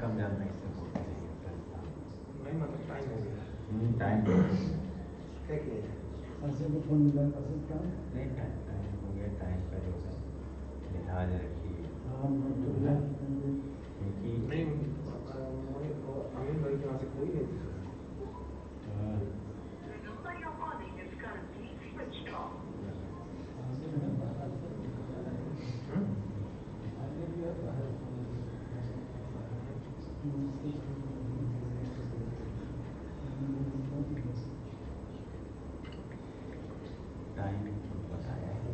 कम ज़्यादा इससे बोलते हैं। नहीं मतलब टाइम हो गया। टाइम क्या किया जाए? ऐसे तो फोन मिला कर सकता हूँ। नहीं, टाइम हो गया। टाइम का जो है लिहाज रखिए। हाँ क्योंकि नहीं, अमीन भाई के यहाँ से कोई नहीं दिख रहा है। The number you're calling is currently switched off. Time बताया है।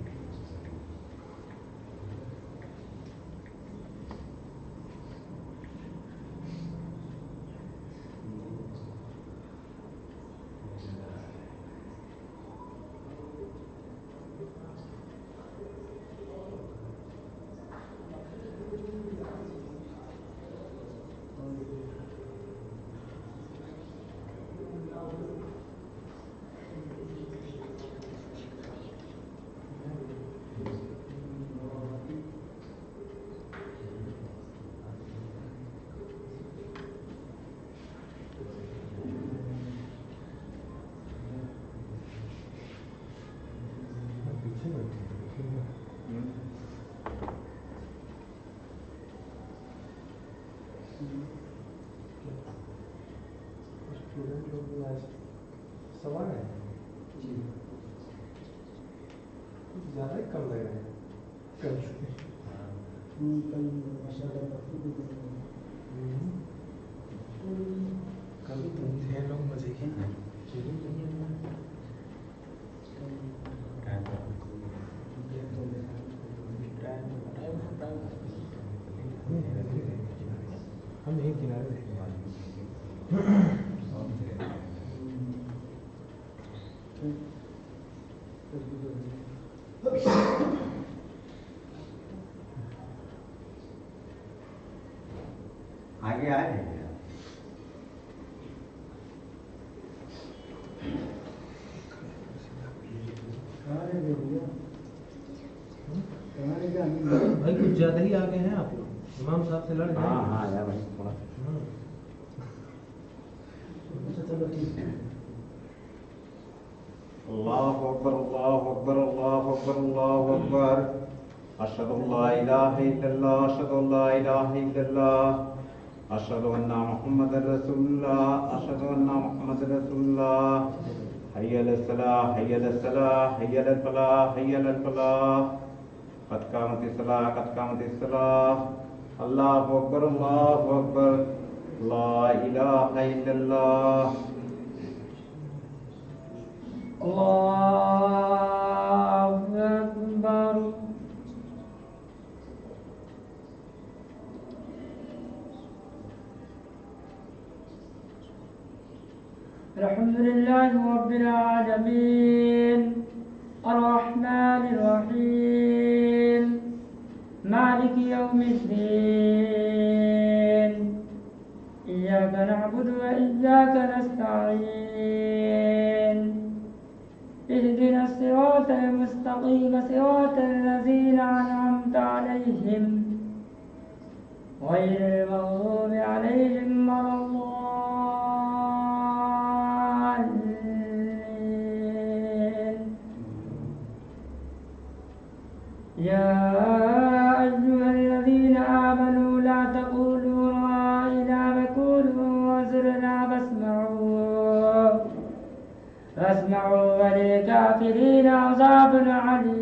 पीछे बैठे हैं। स्टूडेंट लोग भी आज सवाल है कुछ ज़्यादा ही कम लग रहे हैं कल से। कल माशाल्लाह काफी भी कल तो थे लोग मजे की। टाइम टाइम हम यहीं किनारे पे आगे आ जाएंगे कहाँ रह गए भैया? कहाँ रह गए? भाई कुछ ज्यादा ही आगे हैं आप लोग, इमाम साहब से लड़ हाँ जाएंगे। हाँ यार भाई थोड़ा अच्छा चलो ठीक है। अल्लाहु अकबर अल्लाहु अकबर अल्लाहु अकबर अल्लाहु अकबर अशहदु अल्ला इलाहा इल्लल्लाह अशहदु अल्ला इलाहा इल्लल्लाह अशहदु अन्ना मुहम्मदर रसूलुल्लाह अशहदु अन्ना मुहम्मदर रसूलुल्लाह हय्य अलस सलाह हय्य अलस सलाह हय्य अलल फलाह हय्य अलल फलाह कद कामतिस सलाह अल्लाहु अकबर ला इलाहा इल्लल्लाह अल्लाहु अकबर। अल्हम्दुलिल्लाहि रब्बिल आलमीन अर्रहमानिर रहीम मालिकि यौमिद्दीन इय्याका नअबुदु व इय्याका नस्तईन اهدنا الصراط المستقيم صراط الذين أنعمت عليهم غير المغضوب عليهم ولا الضالين. يا أيها الذين آمنوا لا تقولوا راعنا وقولوا انظرنا واسمعوا وللكافرين عذاب عليم.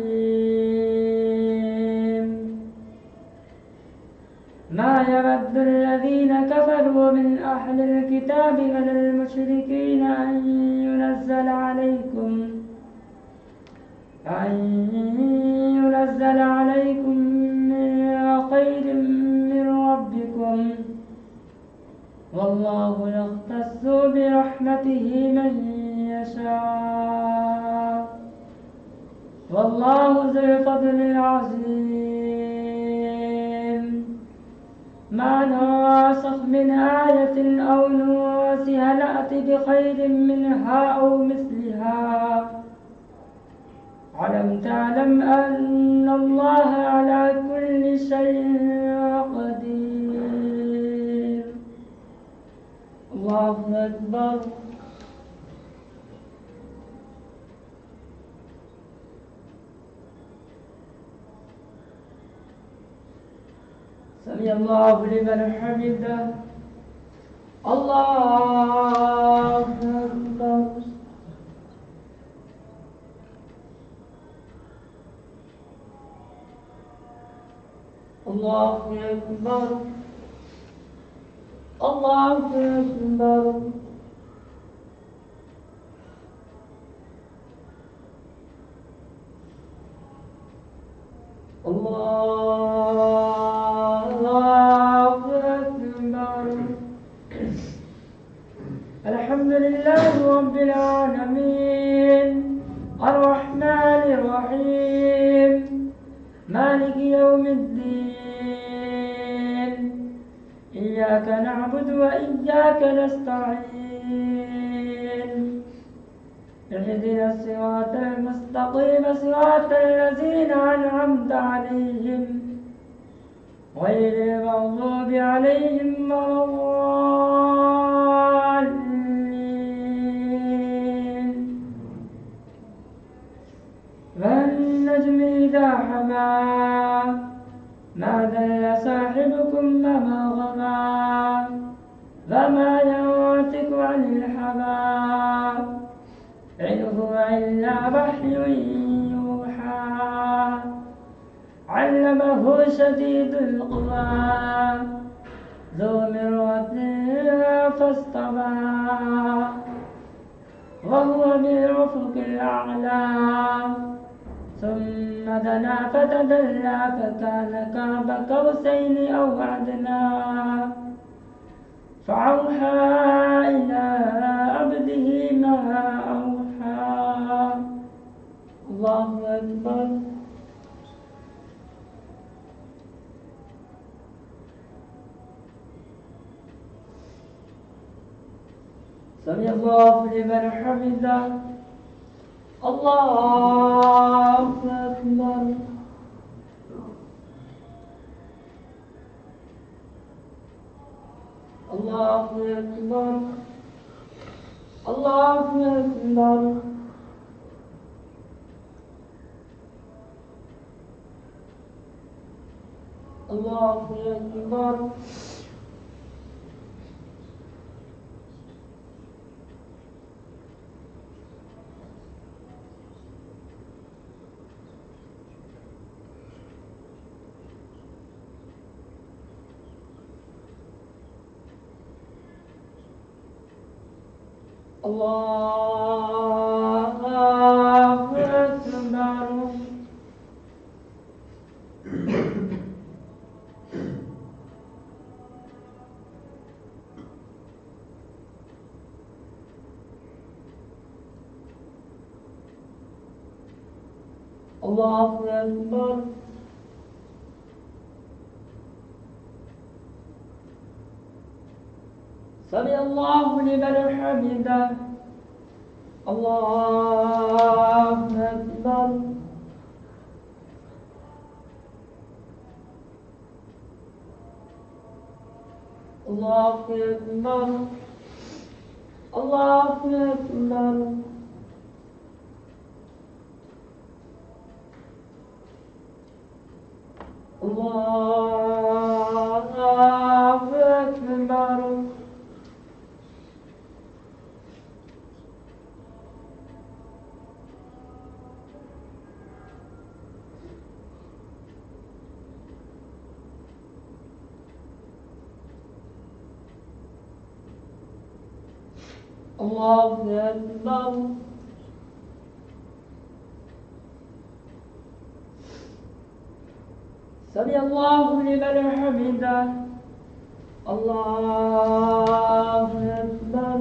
ما يود الذين كفروا من أهل الكتاب ولا المشركين أن ينزل عليكم من خير من ربكم والله يختص برحمته من يشاء والله ذو الفضل العظيم. ما ننسخ من آية أو ننسها نأتي بخير منها أو مثلها. ألم تعلم أن الله على كل شيء قدير. الله أكبر. سمع الله لمن حمده. الله أكبر. الله أكبر. الله أكبر. الله أكبر. الحمد لله رب العالمين الرحمن الرحيم مالك يوم الدين إياك نعبد وإياك نستعين اهدنا الصراط المستقيم صراط الذين أنعمت عليهم غير المغضوب عليهم ولا الضالين. والنجم إذا حمى ما ضل صاحبكم وما غوى وما ينطق عن الهوى إن هو إلا وحي يوحى. علمه شديد القوى ذو مرة فاستوى وهو بالأفق الأعلى ثم دنا فتدلى فكان قاب قوسين أو أدنى فأوحى إلى عبده ما أوحى. الله أكبر. سمع الله لمن حمده. الله أكبر. الله أكبر. الله أكبر. الله أكبر. الله أكبر. الله أكبر. سمع الله لمن حمده. الله أكبر. الله أكبر. الله أكبر. الله أكبر. الله أكبر. سمع الله لمن حمده. الله أكبر.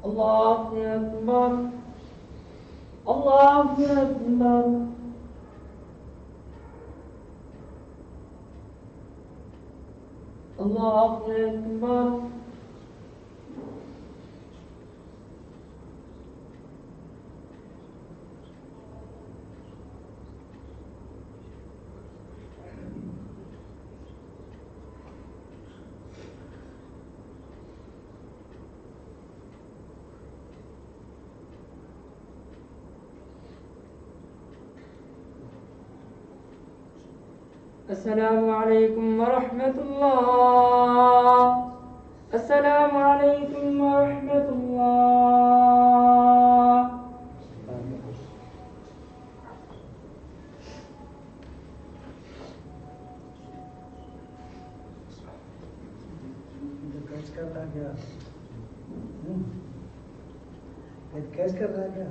الله أكبر. الله أكبر. الله أكبر. السلام عليكم ورحمة الله. السلام عليكم ورحمة الله. कैच कर रहा क्या? कैच कर रहा क्या?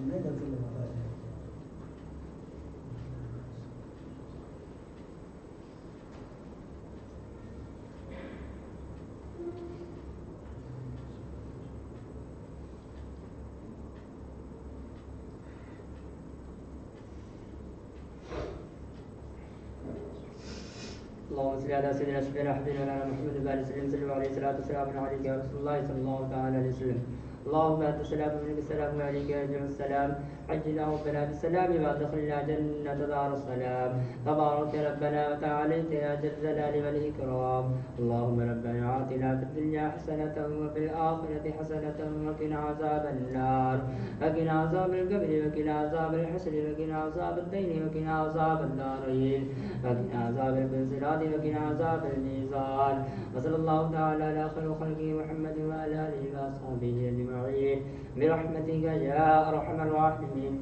नहीं करते लोग اللهم صل على سيدنا شفيع حبيبنا وعلى محمد وعلى سلم صلى عليه الصلاه والسلام عليك يا رسول الله صلى الله تعالى عليه وسلم. اللهم انت السلام ومنك السلام وعليك يرجع السلام. حجنا ربنا بالسلام وادخلنا جنة دار السلام. تبارك ربنا وتعاليت يا ذا الجلال والاكرام. اللهم ربنا آتنا في الدنيا حسنة وفي الآخرة حسنة وقنا عذاب النار. وقنا عذاب القبر وقنا عذاب الحشر وقنا عذاب الدين وقنا عذاب الدارين وقنا عذاب الانصراط وقنا عذاب الميزان. وصلى الله تعالى على خير خلقه محمد وعلى آله وأصحابه أجمعين برحمتك يا أرحم الراحمين.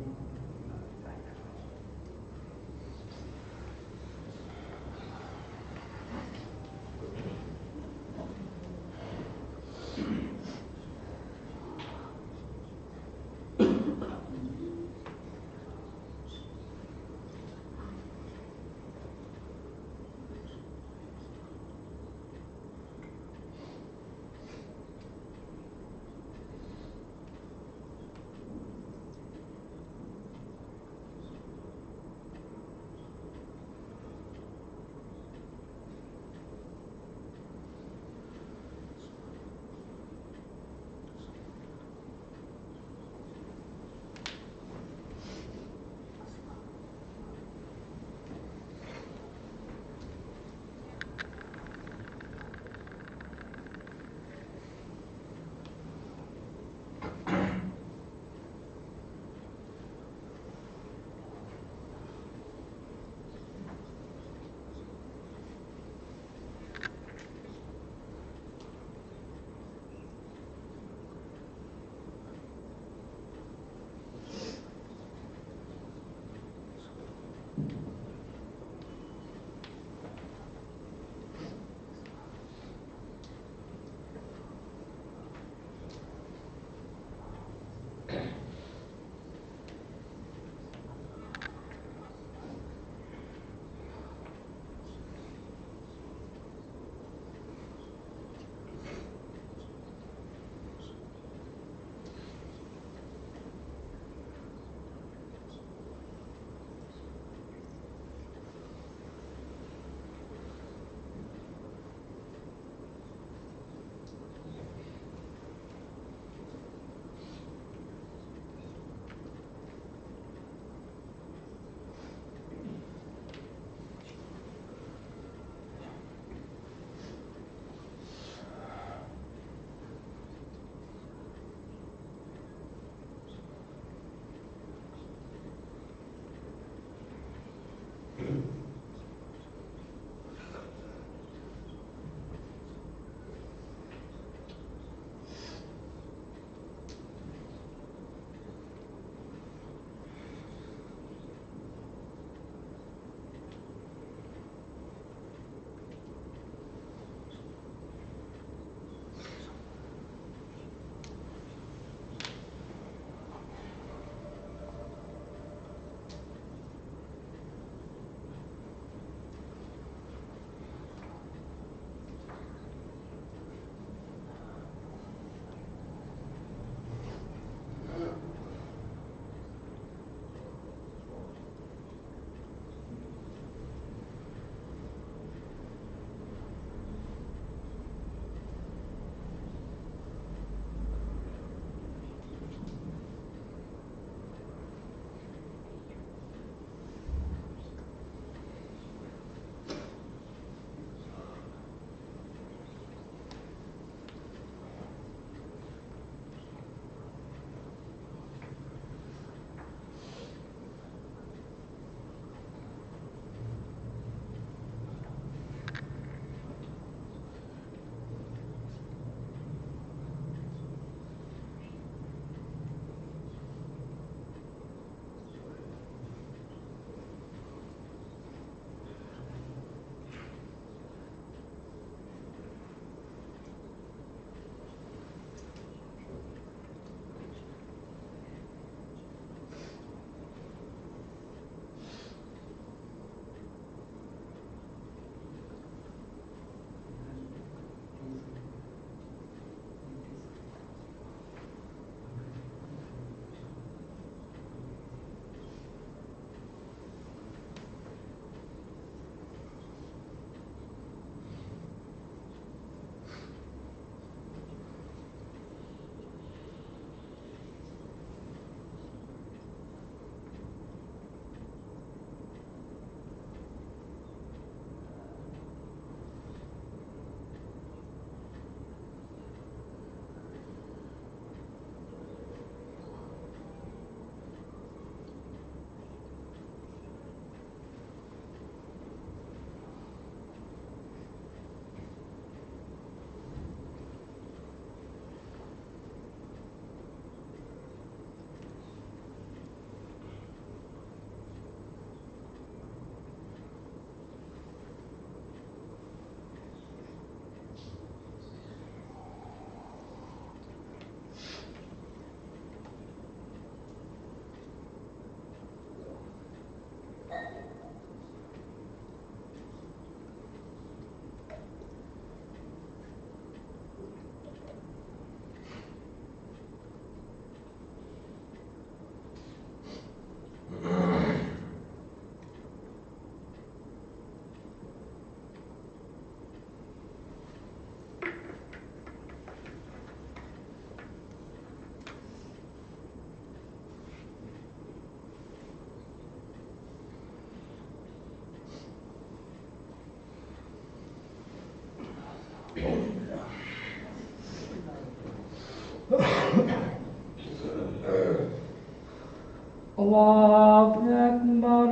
الله أكبر.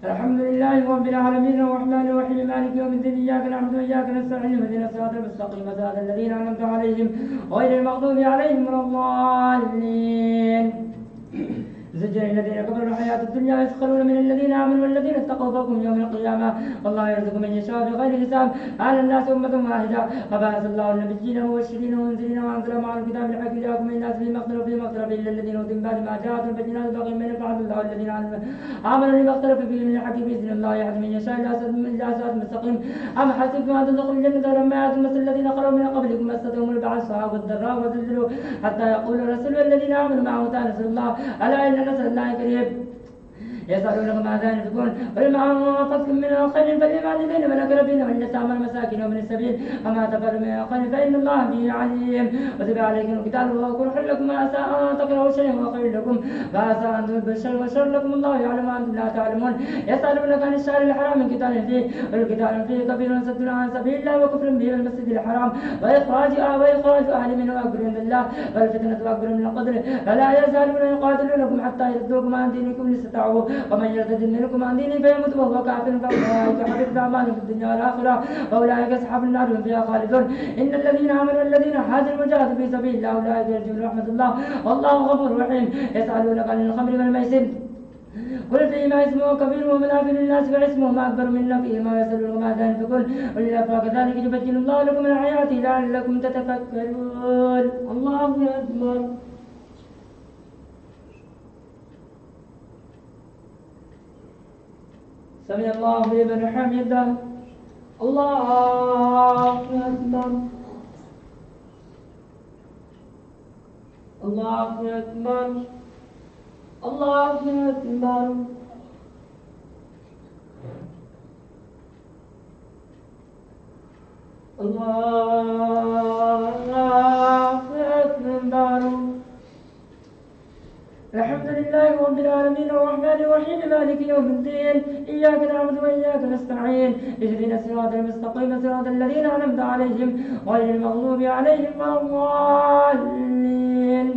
الحمد لله رب العالمين الرحمن الرحيم مالك يوم الدين إياك نعبد وإياك نستعين اهدنا الصراط المستقيم صراط الذين أنعمت عليهم غير المغضوب عليهم ولا الضالين. زجر الذين كفروا الحياة الدنيا يسخرون من الذين آمنوا والذين اتقوا فوقهم يوم القيامة والله يرزق من يشاء بغير حساب. على الناس أمة واحدة فبعث الله النبيين والمبشرين والمنذرين وأنزل معهم الكتاب بالحق ليحكم الناس فيما اختلفوا فيه ما اختلف إلا الذين أوتوا من بعد ما جاءتهم البينات بغيا بينهم فعل الله الذين آمنوا لما اختلفوا فيه من الحق بإذن الله يهدي من يشاء إلى صراط مستقيم. أم حسبتم أن تدخلوا الجنة ولما يأتكم مثل الذين خلوا من قبلكم مستهم البأساء والضراء وزلزلوا حتى يقول الرسول والذين آمنوا معه متى نصر الله ألا إن نصر الله قريب. يسألونك ماذا ينفقون قل ما أنفقتم من خير فللوالدين والأقربين واليتامى والمساكين وابن السبيل وما تفعلوا من خير فإن الله به عليم. كتب عليكم القتال وهو كره لكم وعسى أن تكرهوا شيئا وهو خير لكم وعسى أن تحبوا شيئا وشر لكم الله يعلم وأنتم لا تعلمون. يسألونك عن الشهر الحرام من قتال فيه والقتال فيه كبير صد عن سبيل الله وكفر به المسجد الحرام وإخراج أهل منه أكبر عند الله والفتنة أكبر من القتل فلا يزالون يقاتلونكم حتى يردوكم عن دينكم لاستطاعوا ومن يرتد منكم عن دينه فيموت وهو كافر فأولئك حبطت أعمالهم في الدنيا والآخرة وأولئك أصحاب النار هم فيها خالدون. إن الذين آمنوا والذين هاجروا وجاهدوا في سبيل الله أولئك يرجون رحمة الله والله غفور رحيم. يسألونك عن الخمر والميسر قل فيهما اسم كبير ومنافع للناس واسمهما أكبر من نفعهما ويسألونك ماذا ينفقون قل كذلك يبين الله لكم الآيات لعلكم تتفكرون. الله أكبر. سمع الله لمن حمده. الله أكبر. الله أكبر. الله أكبر. الله أكبر. الحمد لله رب العالمين الرحمن الرحيم مالك يوم الدين إياك نعبد وإياك نستعين اهدنا الصراط المستقيم صراط الذين أنعمت عليهم غير المغضوب عليهم ولا الضالين.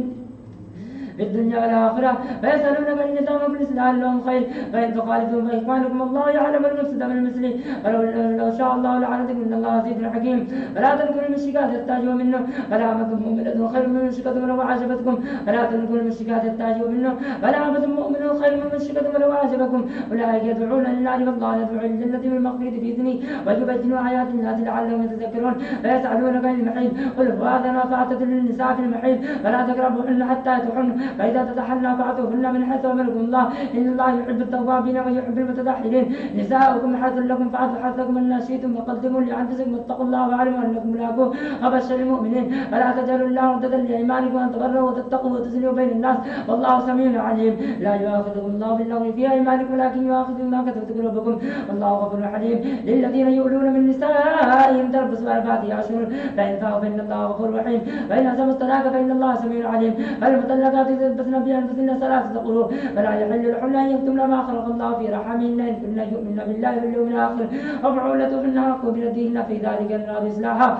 في الدنيا والآخرة فيسألونك عن اليتامى قل إصلاح لهم خير فإن تخالفوهم فإخوانكم الله يعلم المفسد من المسلم ولو شاء الله لعنتكم إن الله عزيز حكيم. فلا تنكروا المشركات التاجوا منه فلا أمة مؤمنة خير من مشركة ولو أعجبتكم فلا تنكروا المشركات التاجوا منه فلا أمة مؤمنة خير من مشركة ولو أعجبكم. أولئك يدعون إلى النار والله يدعو إلى الجنة والمغفرة بإذنه ويبين آيات الناس لعلهم يتذكرون. فيسألونك عن المحيض قل هو أذن فاعتزلوا النساء في المحيض فلا تقربوهن حتى يطهرن فإذا تطهرن فأتوهن من حيث أمركم الله إن الله يحب التوابين ويحب المتطهرين. نساؤكم حرث لكم فأتوا حرثكم أن شئتم وقدموا لأنفسكم واتقوا الله واعلموا أنكم ملاقوه وبشر المؤمنين. فلا تجعلوا الله عددا لأيمانكم وأن تبروا وتتقوا وتصلحوا بين الناس والله سميع عليم. لا يؤاخذكم الله باللغو في أيمانكم ولكن يؤاخذكم ما كسبت قلوبكم والله غفور حليم. للذين يؤلون من نسائهم تربص بأربعة أشهر فإن فاءوا فإن الله غفور رحيم وإن عزموا الطلاق فإن الله سميع عليم. فالمطلقات يتربصن بأنفسهن ثلاثة قروء فلا يحل لهن أن يكتمن ما خلق الله في رحمهن إن كن يؤمن بالله واليوم الآخر وبعولتهن حق بردهن في ذلك الراد إصلاحا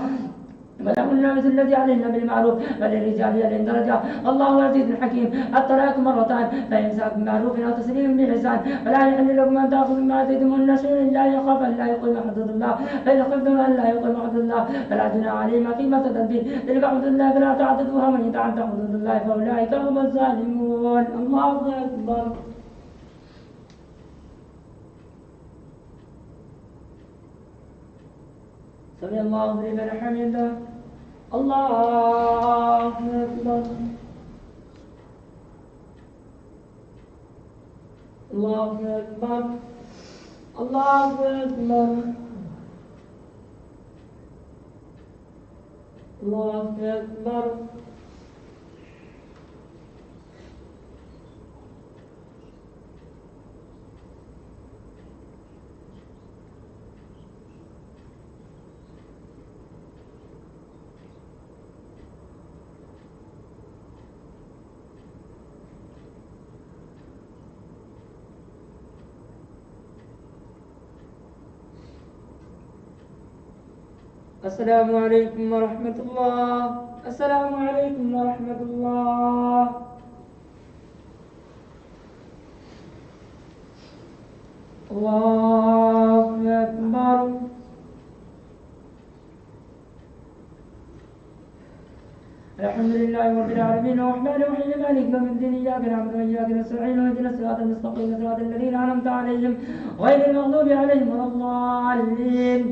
ولهن مثل الذي عليهن بالمعروف وللرجال عليهن درجة والله عزيز حكيم. الطلاق مرتان فإمساك بمعروف أو تسليم بإحسان فلا يحل لكم أن تأخذوا مما آتيتموهن شيئا إلا أن يخاف أن لا يقيم حدود الله فإن خفتم أن لا يقيم حدود الله فلا جناح عليهما فيما اعتدت به تلك حدود الله فلا تعتدوها ومن يتعدى حدود الله فأولئك هم الظالمون. الله أكبر. سمع الله لمن حمده. الله أكبر. الله أكبر. الله أكبر. الله أكبر. السلام عليكم ورحمة الله. السلام عليكم ورحمة الله. الله أكبر. الحمد لله رب العالمين الرحمن الرحيم مالك يوم الدين إياك نعبد وإياك نستعين واهدنا الصراط المستقيم صراط الذين أنعمت عليهم غير المغضوب عليهم ولا الضالين.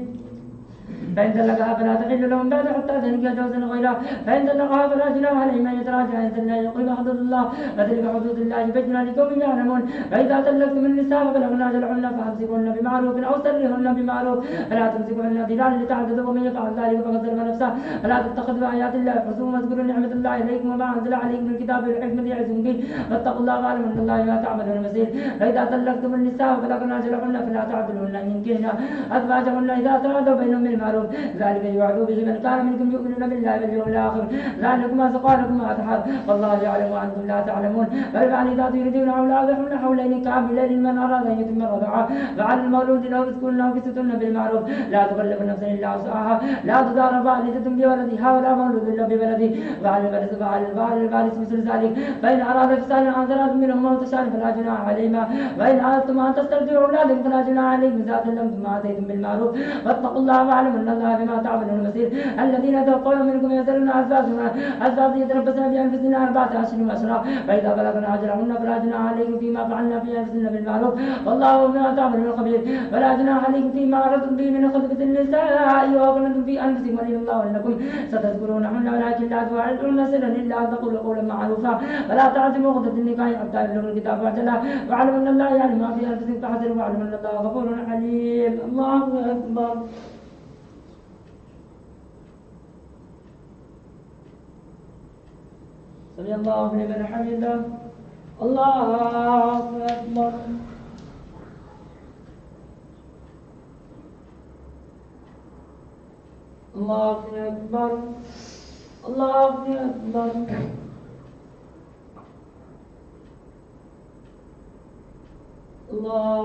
فإن طلقها فلا تحل لهم بعد حتى تنكح زوجا غيره، فإن طلقها فلا جناح عليهما أن يتراجعا إن لا يقيم حدود الله، وتلك حدود الله بينها لقوم يعلمون. فإذا طلقتم النساء فبلغن أجلهن فأمسكوهن بمعروف أو سرهن بمعروف، فلا تمسكوهن ضرارا لتعتدوا، ومن يفعل ذلك فقد ظلم نفسه. فلا تتخذوا آيات الله حزوا واذكروا نعمة الله عليكم وما أنزل عليكم من الكتاب والحكمة يعظكم به، واتقوا الله واعلموا أن الله بما تعملون بصير. فإذا طلقتم النساء فبلغن أجلهن فلا تعضلوهن أن ينكحن أزواجهن إذا تراضوا بينهم بالمعروف، ذلك يوعظ به من كان منكم يؤمن بالله واليوم الآخر، ذلكم أزكى لكم وأطهر، والله يعلم وأنتم لا تعلمون. فالوالدات يريدون أولادهن حولين كاملين لمن أراد أن يتم الرضاعة، فعلى المولود له رزقهن وكسوتهن بالمعروف، لا تكلف نفسا إلا وسعها، لا تضار والدة بولدها ولا مولود إلا بولده، وعلى الوارث مثل ذلك، فإن أراد فصالا عن ثلاث منهما وتشاء فلا جناح عليهما، وإن أردتم أن تسترضعوا أولادكم فلا جناح عليكم إذا سلمتم ما آتيتم بالمعروف، واتقوا الله واعلموا أن الله بما تعملون بصير. الذين يتوفون منكم يذرون أزواجا يتربصن بأنفسهن 4 أشهر وأشرا، فإذا بلغن أجلهن فلا جناح عليكم فيما فعلن في أنفسهن بالمعروف، والله بما تعملون خبير. ولا جناح عليكم فيما أردتم به من خطبة النساء وأكنتم في أنفسكم ولي الله أنكم ستذكرونهن، ولكن لا تواعدوهن سرا إلا أن تقولوا قولا معروفا، ولا تعزموا عقدة النكاح حتى يبلغ الكتاب أجله، واعلموا أن الله يعلم ما في أنفسكم فاحذروا، واعلموا أن الله غفور حليم. الله أكبر. سمع الله لمن حمده. الله أكبر. الله أكبر. الله أكبر. الله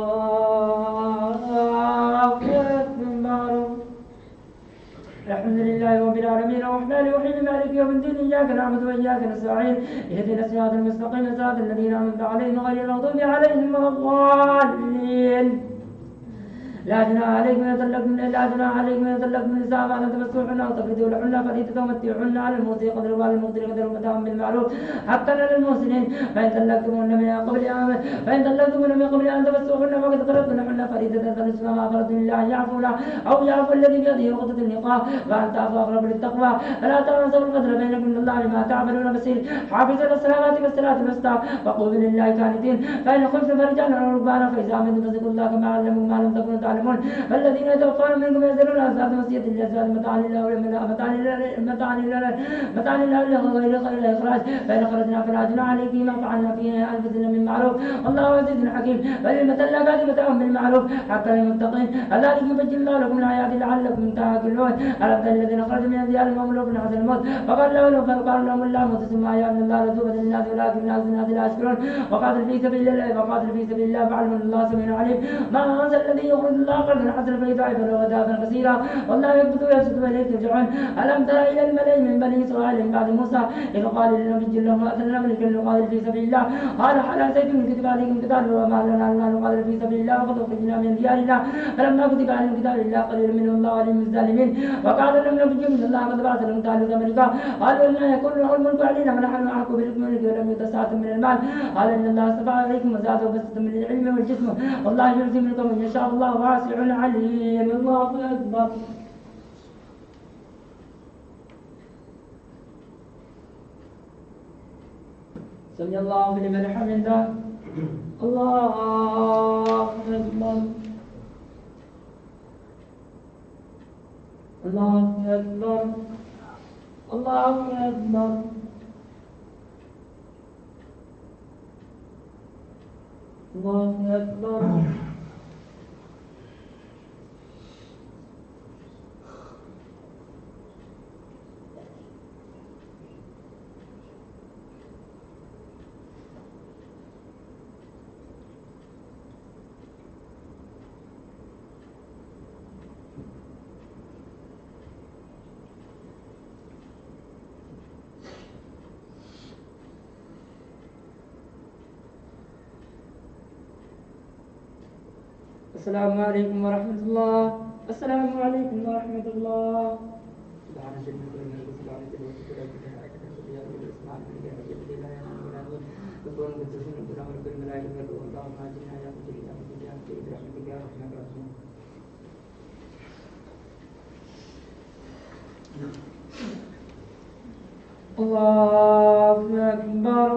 أكبر. الحمد لله رب العالمين الرحمن الرحيم مالك يوم الدين إياك نعبد وإياك نستعين اهدنا الصراط المستقيم صراط الذين أنعمت عليهم غير المغضوب عليهم ولا الضالين. لا جناح عليكم إذا طلقتم النساء فأن تمسوهن أو تفرضوا لهن فريضة ومتعوهن على الموسع قدره وعلى المقتر قدره متاعا بالمعروف حقا على المحسنين. فإن طلقتموهن من قبل أن تمسوهن فقد فرضتم لهن فريضة فنصف ما فرضتم إلا أن يعفونا أو يعفو الذي بيده عقدة النكاح وأن تعفوا أقرب للتقوى. فلا تنسوا الفضل بينكم إن الله بما تعملون بصير. حافظوا على الصلوات والصلاة الوسطى وقوموا لله قانتين. فإن خفتم فرجالا أو ركبانا فإذا أمنتم فاذكروا الله كما علمكم ما لم تكونوا تعلمون. والذين يتوفون منكم يذرون أزواجا وصية للأزواج متاعا لله غير إخراج، فإن خرجنا فلا جناح عليكم ما فعلنا في أنفسنا من معروف، والله عزيز حكيم. وللمطلقات متاع بالمعروف حتى للمتقين، كذلك يبين الله لكم الآيات لعلكم تعقلون. ألم تر الذين خرجوا من ديارهم وهم ألوف حذر الموت فقال لهم الله موت ثم أحياهم الله لتوبة للناس ولكن الناس لا يشكرون. وقاتل في سبيل الله فاعلموا أن الله سميع عليم. ما أنزل الذي يخرج الله قرضا حسنا فيضاعف له أضعافا كثيرا والله يقبض ويبسط وإليه ترجعون. ألم تر إلى الملأ من بني إسرائيل من بعد موسى إذ قال للنبي له أتنا ملكا نقاتل في سبيل الله قال هل عسيتم إن كتب عليكم قتال وما لنا ألا نقاتل في سبيل الله وقد أخرجنا من ديارنا فلما كتب عليهم قتال إلا قليل منهم الله عليهم الظالمين. وقال لهم نبي من الله قد بعث لهم طالوت ملكا قالوا إن يكون له الملك علينا ونحن أحق بالملك ولم يؤت سعة من المال قال إن الله اصطفى عليكم وزاده بسطة من العلم والجسم والله يرزق منكم إن شاء الله واسع عليم. الله أكبر. سمع الله لمن حمده. الله أكبر. الله أكبر. الله أكبر. الله أكبر. السلام عليكم ورحمة الله. السلام عليكم ورحمة الله. سبحان سيدنا الملك سبحان سيدنا الملك سبحان سيدنا الملك يكون قدسين وكلام رب الملائكة اللهم آتنا يا مجيد يا مجيد يا مجيد برحمتك يا أرحم الراحمين. الله أكبر.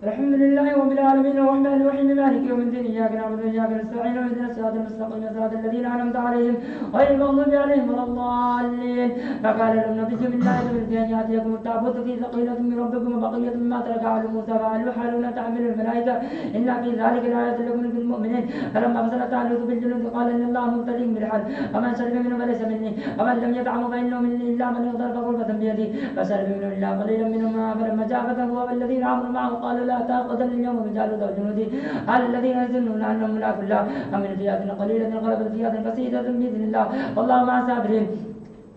الحمد لله رب العالمين الرحمن الرحيم مالك يوم الدين إياك نعبد وإياك نستعين اهدنا الصراط المستقيم صراط الذين أنعمت عليهم غير المغضوب عليهم ولا الضالين. فقال لهم نبي بالله أن يأتيكم التابوت في ثقيلة من ربكم وبقية مما ترك آل موسى فعلوا حالنا تحمل الملائكة إن في ذلك لآية لكم في المؤمنين. فلما فصل طالوت بالجنود قال إن الله مبتليكم بالحرب فمن شرب منه فليس مني ومن لم يطعمه فإنه مني إلا من اغترف غرفة بيده فشرب منه إلا قليلا منهم. فلما جاء فتاه هو والذين آمنوا معه قالوا لا تقتل اليوم بجالوت وجنوده الذين يظنون انهم ملاك الله ومن فئات قليله غلبت فئات كثيره باذن الله والله مع الصابرين.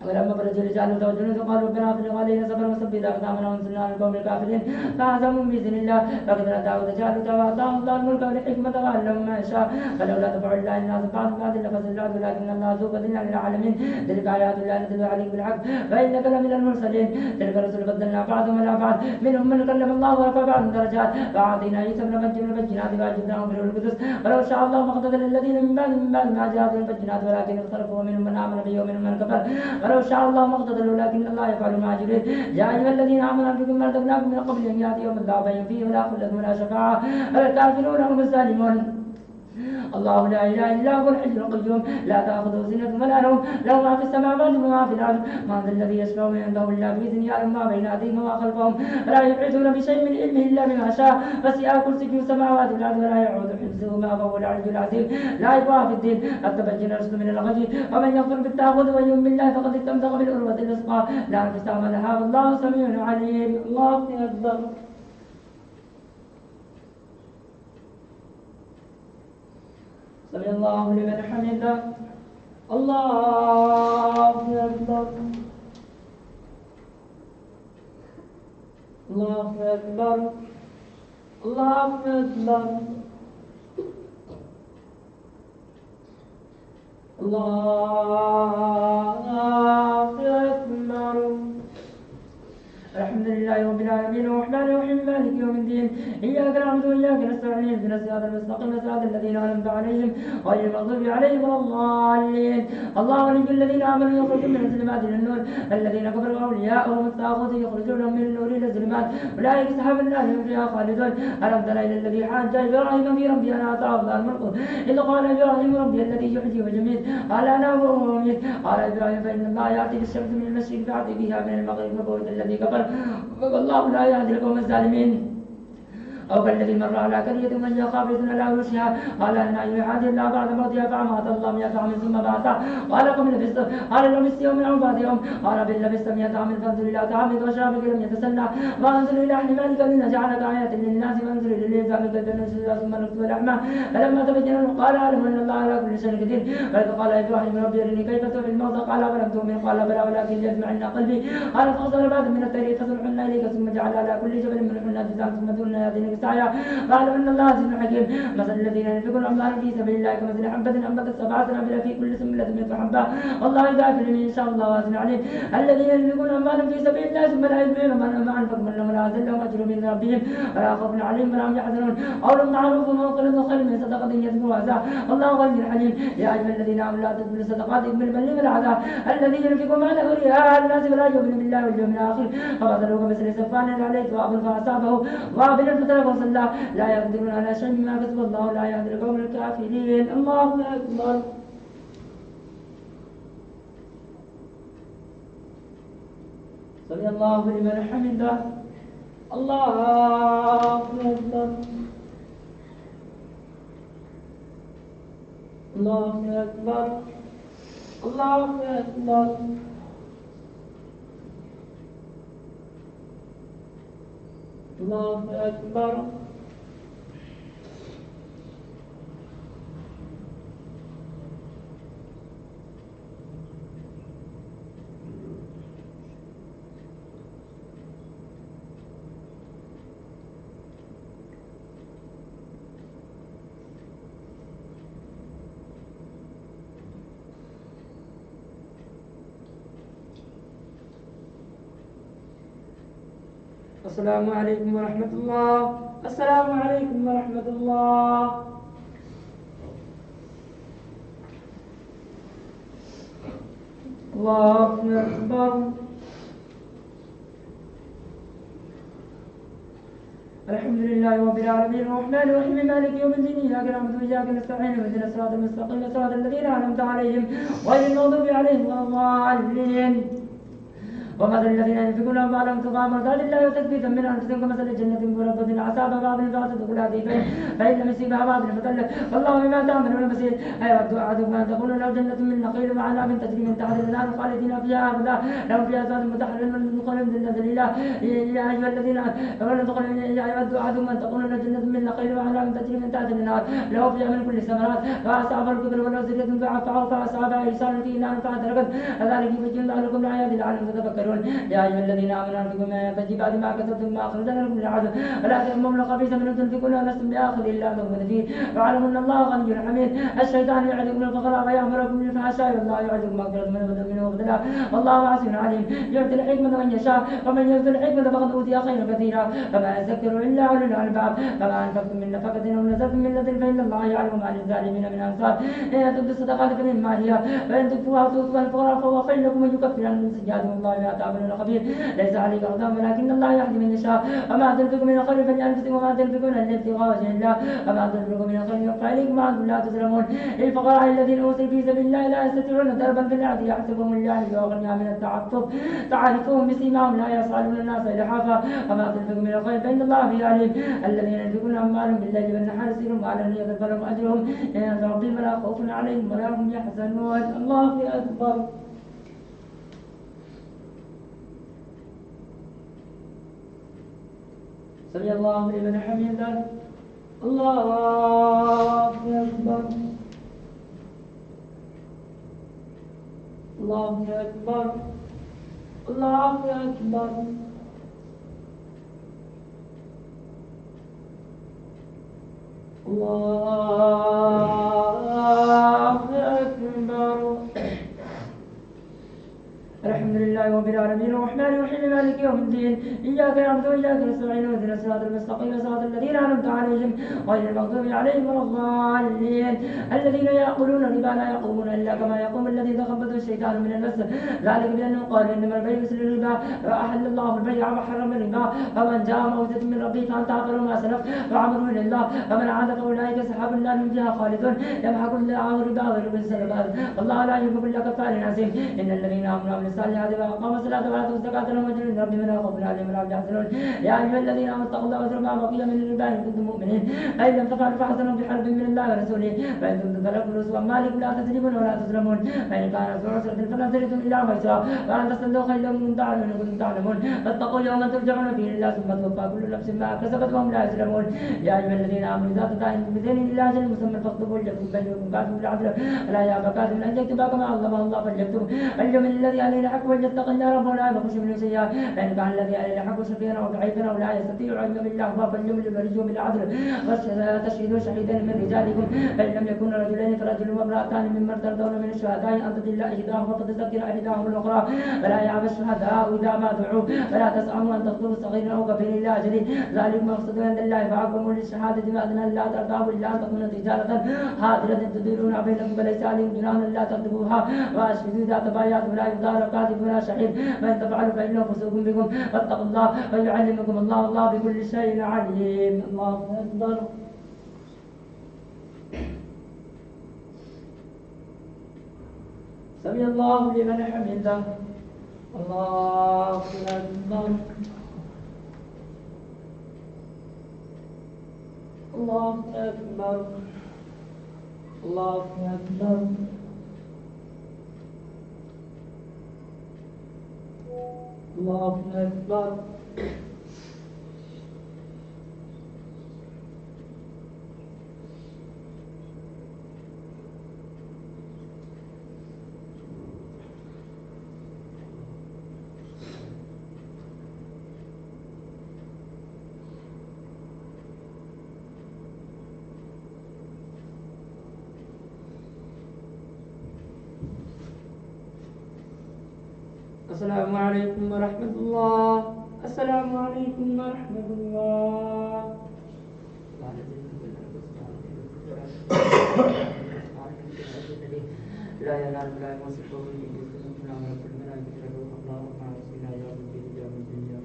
ولما برزوا رجال وجنود قالوا ربنا افرغ علينا صبرا وثبت اقدامنا وانصرنا على القوم الكافرين فهزمهم باذن الله. فقتل داود جالوت واتاه الله الملك والحكمه وعلمه ما يشاء فلولا دفع الله الناس بعض بعض لفسد الارض ولكن الله ذو فضل على العالمين. تلك ايات الله نتلو عليك بالحق فانك لمن المرسلين. تلك الرسل بدلنا بعضهم على بعض منهم من كلم الله ورفع بعضهم درجات واعطينا عيسى ابن مريم البينات واجبناهم بروح القدس ولو شاء الله ما اقتتل الذين من بعد ما جاءتهم البينات ولكن اختلفوا ومنهم من امن به ومنهم من كفر ولو شاء الله ما اقتتلوا لكن الله يفعل ما يريد. يا ايها الذين امنوا انفقوا ما رزقناكم من قبل ان ياتي يوم لا بيع فيه ولا خلة ولا شفاعة الكافرون هم الظالمون. الله لا اله الا هو الحي القيوم لا تاخذه سنه ولا نوم له ما في السماوات وما في الارض من ذا الذي يشفع عنده الا باذنه يعلم ما بين ايديهم وما خلفهم لا يحيطون بشيء من علمه الا بما شاء وسع كرسيه السماوات والارض ولا يعود حفظهما وهو العلي العظيم. لا إكراه في الدين قد تبين الرشد من الغي ومن يكفر بالطاغوت ويؤمن بالله فقد استمسك بالعروة الوثقى لا انفصام لها والله سميع عليم. الله اكبر. سمع الله لمن حمده. الله أكبر. الله أكبر. الله أكبر. الله أكبر. الحمد لله رب العالمين الرحمن الرحيم مالك يوم الدين إياك نعبد وإياك نستعين اهدنا الصراط المستقيم صراط الذين أنعمت عليهم غير المغضوب عليهم ولا الضالين. الله ولي الذين آمنوا يخرجون من الظلمات إلى النور الذين كفروا أولياءهم الطاغوت يخرجونهم من النور إلى الظلمات أولئك أصحاب النار هم فيها خالدون. ألم تر إلى الذي حاج إبراهيم في ربه أن آتاه الله الملك إذ قال إبراهيم ربي الذي يحيي ويميت قال أنا أميت قال إبراهيم فإن الله يأتي بالشمس من المشرق فأتي بها من المغرب فبهت الذي كفر والله لا يهدي القوم الظالمين. أو كالذي مر على قرية من خافية على عروشها قال أن يحاذي الله بعد موتها فأمات الله 100 عام ثم بعثها قال كم لبثت قال لبثت يوما أو بعض يوم قال بل لبثت 100 عام فانظر إلى طعامك وشرابك لم يتسنى وانظر إلى حمارك لنجعلك آية للناس وانظر إلى الإنسان كيف ننشزها ثم نكتب لحمه فلما تبين قال أعلم أن الله على كل شيء قدير. وإذ قال إبراهيم ربي أرني كيف تحيي الموتى قال أولم تؤمن قال بلى ولكن ليطمئن قلبي قال فأخذ بعض من الطير فصرحن إليك ثم جعل على كل جبل منهن جزاء ثم دون يأتينك سعيا قالوا ان الله عزيز حكيم. مثل الذين ينفقون اموالهم في سبيل الله كمثل حبة انبتت 7 سنابل في كل سنبلة 100 حبة والله يضاعف لمن يشاء والله واسع عليم. الذين ينفقون اموالهم في سبيل الله ثم لا يتبعون ما انفقوا منهم ولا لهم اجر من ربهم ولا خوف عليهم ولا هم يحزنون. قول معروف ومغفرة خير من صدقة يتبعها أذى والله غني حليم. يا ايها الذين امنوا لا تبطلوا صدقاتكم بالمن والعذاب الذي ينفق ماله رئاء الناس ولا يؤمن بالله واليوم الاخر فمثله كمثل صفوان عليه تراب فاصابه وابل فتركه وصلى لا يقدرون على شيء مما كسب الله لا يهدي القوم الكافرين. الله أكبر. سمع الله لمن حمده. الله أكبر. الله أكبر. الله أكبر. الله أكبر. السلام عليكم ورحمة الله. السلام عليكم ورحمة الله. الله أكبر. الحمد لله رب العالمين الرحمن الرحيم مالك يوم الدين إياك نعبد وإياك نستعين اهدنا الصراط المستقيم صراط الذين أنعمت عليهم غير المغضوب عليهم ولا الضالين. ومثل الذين ينفقون أموالهم ابتغاء مرضات الله وتثبيتا من أنفسهم كمثل جنة مربة عصابة بعض فأتت أولادها فإن لم يصيبها وابل فضل والله بما تعملون بصير. أيود أحدكم أن تكون له جنة من نخيل وعناب تجري من تحت الأنهار خالدين فيها أبدا لهم فيها أزواج مطهرة من دخولهم ذلة ذليلة. يا أيها الذين آمنوا ادخلوا أيود أحدكم أن تكون له جنة من نخيل وعناب تجري من تحت الأنهار له فيها من كل الثمرات فأصاب الكبر وله ذرية فعفعوا فأصابها إرسال في نار فأدركت ذلك يبين الله لكم الآيات لعلكم تتفكرون. يا أيها الذين آمنوا أنفقوا من طيبات ما كسبتم ما أخرجنا لكم من العدل ولا تيمموا الخبيث منه تنفقون ولستم بآخذ إلا أن تغفر فيه واعلموا أن الله غني حميد. الشيطان يعدكم الفقر ويأمركم بالفحشاء والله يعدكم مغفرة منه وفضلا والله واسع عليم. يؤتي الحكمة من يشاء ومن يؤتي الحكمة فقد أوتي خيرا كثيرا فما يذكر إلا أولو الألباب. فما أنفقتم من نفقة أو نذرتم من نذر فإن الله يعلم ما للظالمين من أنصار. إن تبدوا الصدقات فإنما هي وإن تخفوها وتؤتوها الفقراء فهو خير لكم ويكفر عنكم سيئاتكم والله بما تعملون خبير. ليس عليك هداهم ولكن الله يهدي من يشاء. وما تنفقوا من خير فلأنفسكم وما تنفقون إلا ابتغاء وجه الله وما تنفقوا من خير يوفى إليكم وأنتم لا تظلمون. للفقراء الذين أوصوا في سبيل الله لا يستطيعون ضربا في الأرض يحسبهم الجاهل أغنياء من التعفف تعرفهم بسيماهم لا يسألون الناس إلحافا وما تنفقوا من خير فإن الله به عليم. الذين ينفقون أموالهم بالليل والنهار سرهم وعلانية فلهم أجرهم عند ربهم ولا خوف عليهم ولا هم يحزنون. الله أكبر. سمع الله لمن حمده. الله أكبر. الله أكبر. الله أكبر. الله أكبر. الحمد لله رب العالمين الرحمن الرحيم مالك يوم الدين إياك نعبد وإياك نستعين اهدنا الصراط المستقيم صراط الذين أنعمت عليهم غير المغضوب عليهم ولا الضالين. الذين يأكلون الربا لا يقومون إلا كما يقوم الذي تخبطه الشيطان من المس ذلك بأنه قال إنما البيع مثل الربا وأحل الله البيع وحرم الربا فمن جاء موعظة من ربه فانتهى ما سلف وأمره إلى الله ومن عاد فأولئك أصحاب النار هم فيها خالدون يمحق الله الربا ويربي الصدقات والله لا يحب كل كفار عظيم. إن الذين آمنوا الصالحات وأقاموا الصلاة وآتوا الزكاة لهم أجر عند ربهم ولا خوف عليهم ولا هم يحزنون. يا أيها الذين آمنوا اتقوا الله واذكروا ما بقي من الربا إن كنتم مؤمنين فإن لم تفعلوا فاحذروا بحرب من الله ورسوله فإن كنتم فلكم رؤوس أموالكم لا تظلمون ولا تظلمون فإن كان ذو عسرة فنظرة إلى ميسرة وأن تصدقوا خير لكم إن كنتم تعلمون واتقوا يوما ترجعون فيه إلى ثم توفى كل نفس ما كسبت وهم لا يظلمون. يا أيها الذين آمنوا إذا تداينتم بدين إلى أجل مسمى فاكتبوا لكم بينكم كاتب بالعدل ولا يأبى كاتب أن يكتب كما علمه الله فليكتب وليؤمن الذي عليه الحق وليتق الله ربه ولا يبخس منه شيئا فإن كان الذي عليه الحق شقيا أو ضعيفا أو لا يستطيع أن يؤمن الله فليؤمن وليه بالعدل وتشهدوا شهيدين من رجالكم فإن لم يكونوا رجلين فرجل وامرأتان ممن ترضون من الشهداء أن تضل إحداهما فتذكر إحداهما الأخرى ولا يأبى الشهداء إذا ما دعوا ولا تسأموا أن تخطبوا صغيرا أو كبيرا إلى أجله ذلك مقصد عند الله فأقوموا للشهادة بأذن لا ترتابوا إلا أن تكون تجارة حاضرة تديرون بينكم فليس عليكم جناح لا تكتبوها وأشهدوا إذا تبايعتم ولا يضار كاتب ولا شهيد فإن تفعلوا فإنه فسوق بكم واتقوا الله ويعلمكم الله والله بكل شيء عليم. الله أكبر. سمع الله لمن حمده. الله أكبر. الله أكبر. الله أكبر. الله أكبر. السلام عليكم ورحمة الله. السلام عليكم ورحمة الله. لا ينال ولا يوصف به بسم الله رب الملائكة والروح الله مع رسول الله يا رب الجامع الدنيا.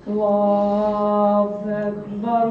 الله أكبر.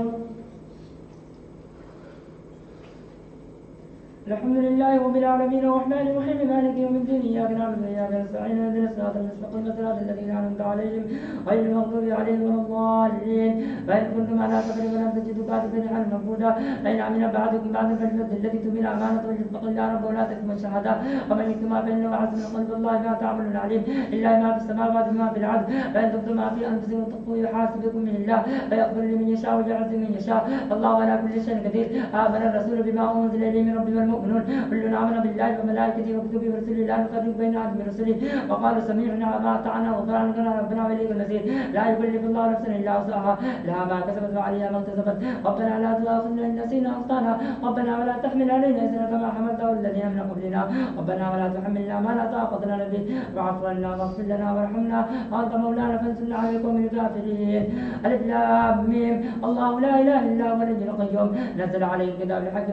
الحمد لله رب العالمين الرحمن الرحيم مالك يوم الدين اياك نعبد واياك نستعين اهدنا الصراط المستقيم صراط الذين انعمت عليهم غير المغضوب عليهم ولا الضالين. فان كنتم على سفر فلم تجدوا كاتبا حال مفقودا فان عمل بعضكم بعضا فليؤدي الذي تؤمن امانه وليتق الله ربه ولا تكتموا الشهاده ومن يكتمها فانه عز من قلب الله ما تعملون عليم الا ما في السماوات وما في الارض. فان تبدوا ما في انفسكم وتخفوه يحاسبكم به الله فيغفر لمن يشاء ويعز من يشاء الله على كل شيء قدير. امن الرسول بما انزل اليه من ربه والمؤمنون كل آمن بالله وملائكته وكتبه ورسله لا نفرق بين أحد من رسله وقالوا سمعنا وأطعنا غفرانك ربنا وإليك المصير. لا يكلف الله نفسا إلا وسعها لها ما كسبت وعليها ما اكتسبت. ربنا لا تؤاخذنا إن نسينا أو أخطأنا ربنا ولا تحمل علينا إثرا كما حملته الذين من قبلنا ربنا ولا تحملنا ما لا طاقة لنا به واعف عنا واغفر لنا وارحمنا وأنت مولانا فانصرنا على القوم الكافرين. ألف لام ميم الله لا إله إلا هو الحي القيوم نزل عليه الكتاب بالحق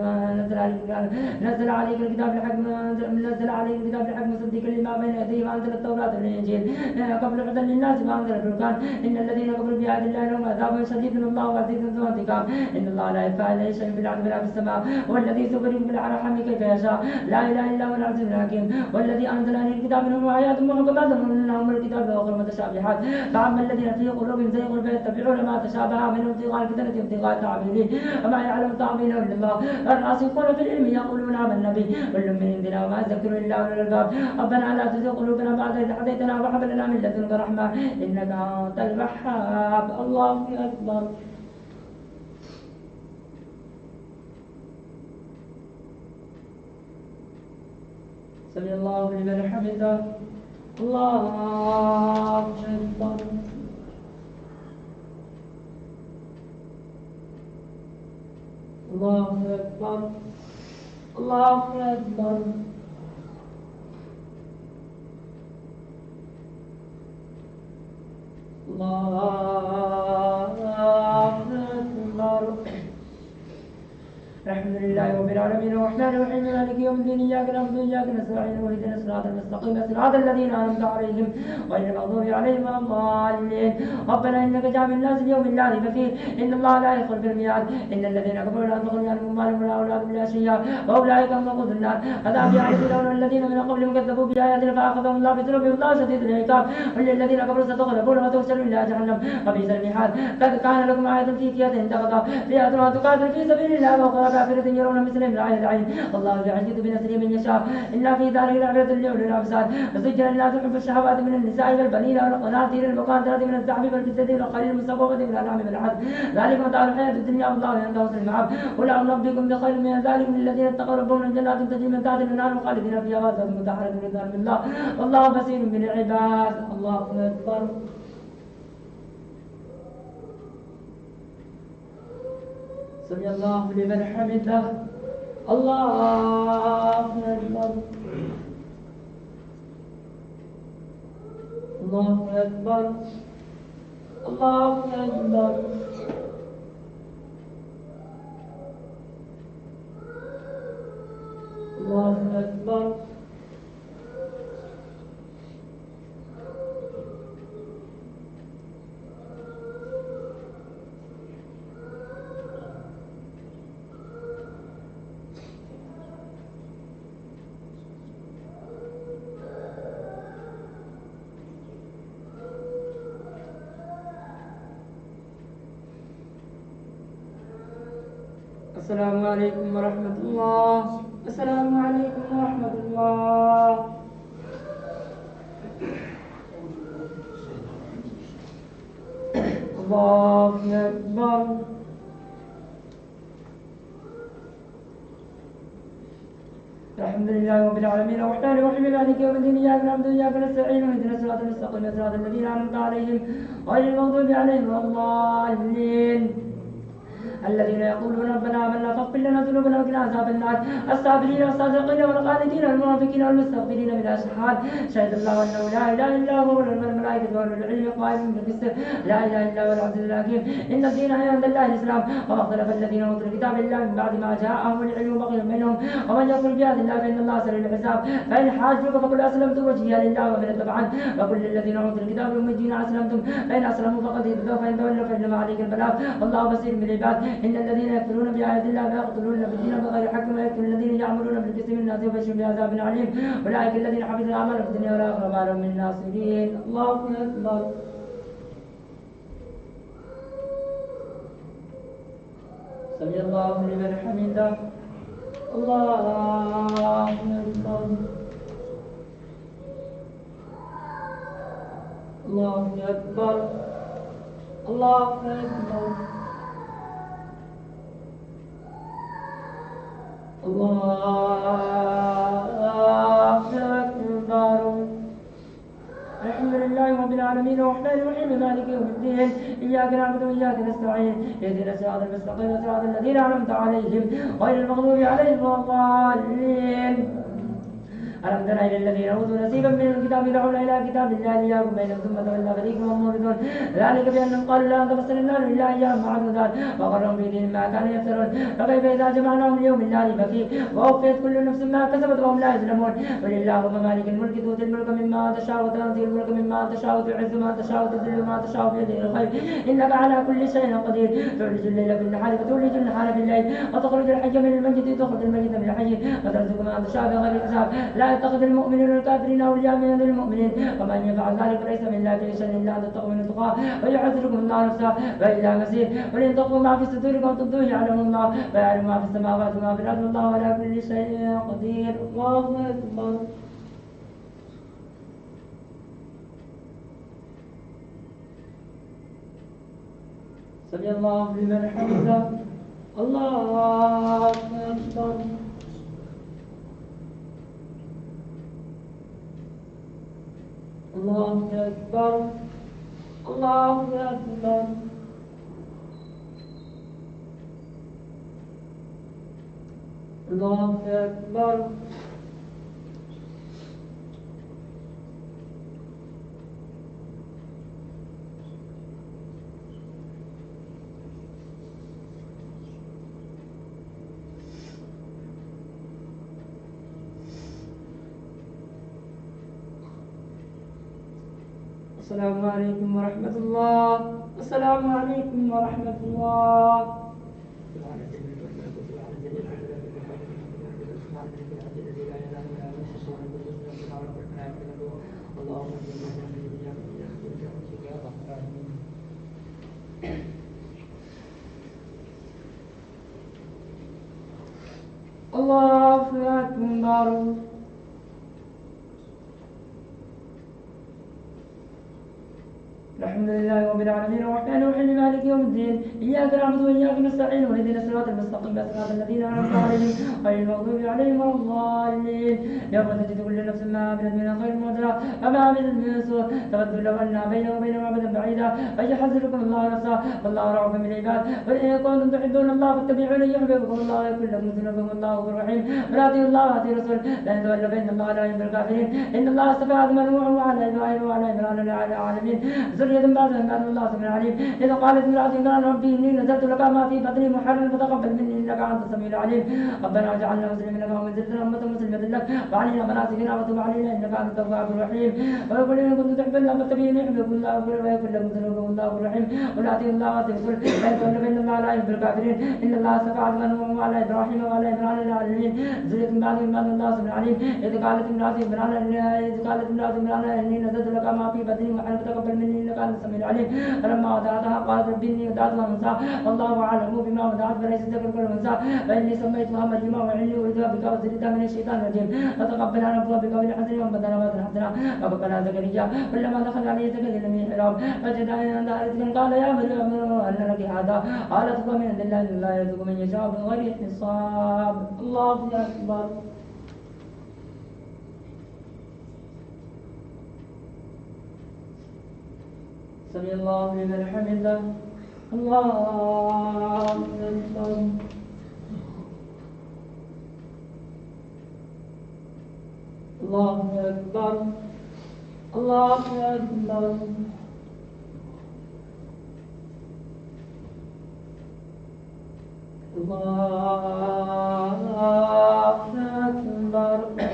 نزل عليك الكتاب بالحق مصدقا لما بين يديه وانزل التوراة والانجيل قبل هدى للناس وانزل الفرقان ان الذين كفروا بآيات الله لهم عذاب شديد الله عزيز ذو انتقام ان الله لا يخفى عليه شيء في الارض ولا في السماء والذي يصوركم في الارحام كيف يشاء لا اله الا هو العزيز الحكيم والذي انزل عليه الكتاب منهم ايات محكمات هن ام الكتاب واخر متشابهات فاما الذين في قلوبهم زيغ فيتبعون ما تشابه منه ابتغاء الفتنة وابتغاء تعويله وما يعلم تعويله الا الله الراسخون في العلم يقولون آمنا به كل من عندنا وما يذكر الا اولو الالباب. ربنا لا تزغ قلوبنا بعد إذ هديتنا وهب لنا من لدنك رحمة انك انت الوهاب. الله اكبر. سمع الله لمن حمده. الله اكبر. الله اكبر. الله أكبر. الله أكبر. الحمد لله رب العالمين الرحمن الرحيم مالك يوم الدين اياك نعبد واياك نستعين واهدنا الصراط المستقيم صراط الذين انعمت عليهم غير المغضوب عليهم ولا الضالين. ربنا انك جامع الناس اليوم لا ريب فيه ان الله لا يخلف الميعاد ان الذين كفروا لا تغني عنهم اموالهم ولا اولادهم الا شيئا واولئك هم وقود النار. عذاب يعرفون الذين من قبلهم كذبوا باياتنا فاخذهم الله بذنوبهم الله شديد العقاب وللذين كفروا ستغلبون وتحشرون الى جهنم وبئس المحاد. قد كان لكم آية في فئتين التقتا فئة تقاتل في سبيل الله واخرى كافرة يرون مثلهم رأي العين والله يعجز بنصره من يشاء إن في ذلك لعبرة لأولي الأبصار. وزين الناس حب الشهوات من النساء والبنين والقناطير المقنطرة من الذهب والفضة والخيل المصومة من الأنعام والحرث ذلك متاع الحياة الدنيا والله عنده حسن المآب. قل أنبئكم بخير من ذلك من الذين اتقوا ربهم جنات تجري من تحتها الأنهار خالدين فيها وأزواج مطهرة رضوان من الله والله بصير بالعباد. الله أكبر. سمع الله لمن حمده. الله أكبر. الله أكبر. الله أكبر. الله أكبر. السلام عليكم ورحمة الله. السلام عليكم ورحمة الله. الله أكبر. الحمد لله رب العالمين الرحمن الرحيم مالك يوم الدين اياك نعبد واياك نستعين اهدنا الصراط المستقيم صراط الذين انعمت عليهم غير المغضوب عليهم ولا الضالين. الذين يقولون ربنا آمنا فاغفر لنا ذنوبنا وقنا عذاب النار الصابرين والصادقين والقانتين والمنافقين والمستغفرين بالأسحار شهد الله أنه لا إله إلا هو والملائكة وأولو العلم قائما بالقسط لا إله إلا هو العزيز الحكيم إن الدين عند الله الإسلام وما اختلف الذين أوتوا الكتاب إلا من بعد ما جاءهم العلم بغيا بينهم ومن يكفر بآيات الله فإن الله سريع الحساب فإن حاجوك فقل أسلمت وجهي لله ومن اتبعن وكل الذين أوتوا الكتاب والمجين أسلمتم فإن أسلموا فقد اهتدوا فإن تولوا فإنما عليك البلاغ والله بصير بالعباد إن الذين يكفرون بآيات الله لا يقتلون بالدين بغير حق ويقتل الذين يعملون بالقسط من الناس وبشر بعذاب عليم أولئك الذين حفظوا الأعمال في الدنيا والآخرة وما لهم من ناصرين الله أكبر سمع الله لمن حمده الله أكبر الله أكبر الله أكبر الله أكبر الحمد لله رب العالمين الرحمن الرحيم مالك يوم الدين إياك نعبد وإياك نستعين اهدنا الصراط المستقيم صراط الذين أنعمت عليهم غير المغضوب عليهم ولا الضالين ألم تر إلى الذين أوتوا نصيبا من الكتاب يدعون إلى كتاب الله ليحكم بينهم ثم تولى فريق وهم معرضون ذلك بأنهم قالوا لا تمسنا النار إلا أياما معدودات وغرهم في دين ما كانوا يفترون فكيف إذا جمعناهم اليوم لا ريب فيه ووفيت كل نفس ما كسبت وهم لا يظلمون قل اللهم مالك الملك تؤتي الملك مما تشاء وتنزل الملك مما تشاء وتعز ما تشاء وتذل ما تشاء بيدك الخير إنك على كل شيء قدير تولج الليل في النهار وتولج النهار في الليل وتخرج الحي من الميت وتخرج الميت من الحي وترزق من تشاء بغير حساب لا يتخذ المؤمنون الكافرين أولياء من المؤمنين ومن يفعل ذلك فليس من الله في شيء إلا أن تتقوا من التقى ويعذركم الله نفسه وإلى مسير ولئن تخفوا ما في صدوركم وتبدوه يعلم الله ويعلم ما في السماوات وما في الأرض والله على كل شيء قدير الله أكبر سمع الله لمن حمده الله أكبر الله أكبر الله أكبر الله أكبر السلام عليكم ورحمة الله السلام عليكم ورحمة الله الله أكبر الحمد لله رب العالمين الرحمن الرحيم مالك يوم الدين إياك نعبد وإياك نستعين واهدنا الصراط المستقيم صراط الذين أنعمت عليهم غير المغضوب عليهم ولا الضالين يوم تجد كل نفس ما عملت من خير محضرا وما عملت من سوء تود لو أن بينه وبينه أبدا بعيدا فيحذركم الله نفسه والله رؤوف بالعباد وإن كنتم تحبون الله فاتبعوني يحببكم الله ويغفر لكم ذنوبكم الله غفور رحيم ولا أطيعوا الله وأطيعوا الرسول لا تولوا فإن الله لا يحب الكافرين إن الله اصطفى آدم ونوحا وعلى إبراهيم وعلى عمران وعلى العالمين ذرية بعضهم بعض الله سميع عليم إذا قالت امرأة عمران ربي إني نزلت لك ما في بطني محررا فتقبل مني إنك أنت السميع العليم ربنا اجعلنا مسلمين لك ومن ذريتنا أمة مسلمة لك وعلينا مناسكنا وتب علينا إنك أنت التواب الرحيم ويقول إن كنتم تحبون الله فاتبعوني يحببكم الله ويغفر لكم ذنوبكم الله الرحيم ولا أطيعوا الله وأطيعوا الرسول لا تولوا فإن الله لا يحب الكافرين إن الله اصطفى آدم ونوحا وعلى إبراهيم وعلى عمران العالمين ذرية بعضهم بعض الله سميع عليم إذ قالت امرأة عمران إني نزلت لك ما في بطني محررا فتقبل مني إنك أنت السميع العليم فلما وضعتها قالت رب إني وضعتها أنثى والله أعلم بما وضعت فليس ذكر كل أنثى فإني سميتها مريم وإني أعيذها بك وذريتها من الشيطان الرجيم فتقبلها ربها بقول حسن وبدل وزن حسنا وبكنا زكريا كلما دخل عليه زكريا لم يحرم فجد عند رزق قال يا مريم أن لك هذا قالت هو من عند الله إن الله يرزق من يشاء بغير حساب الله أكبر سمع الله لمن حمده الله أكبر. الله أكبر. الله أكبر. الله أكبر.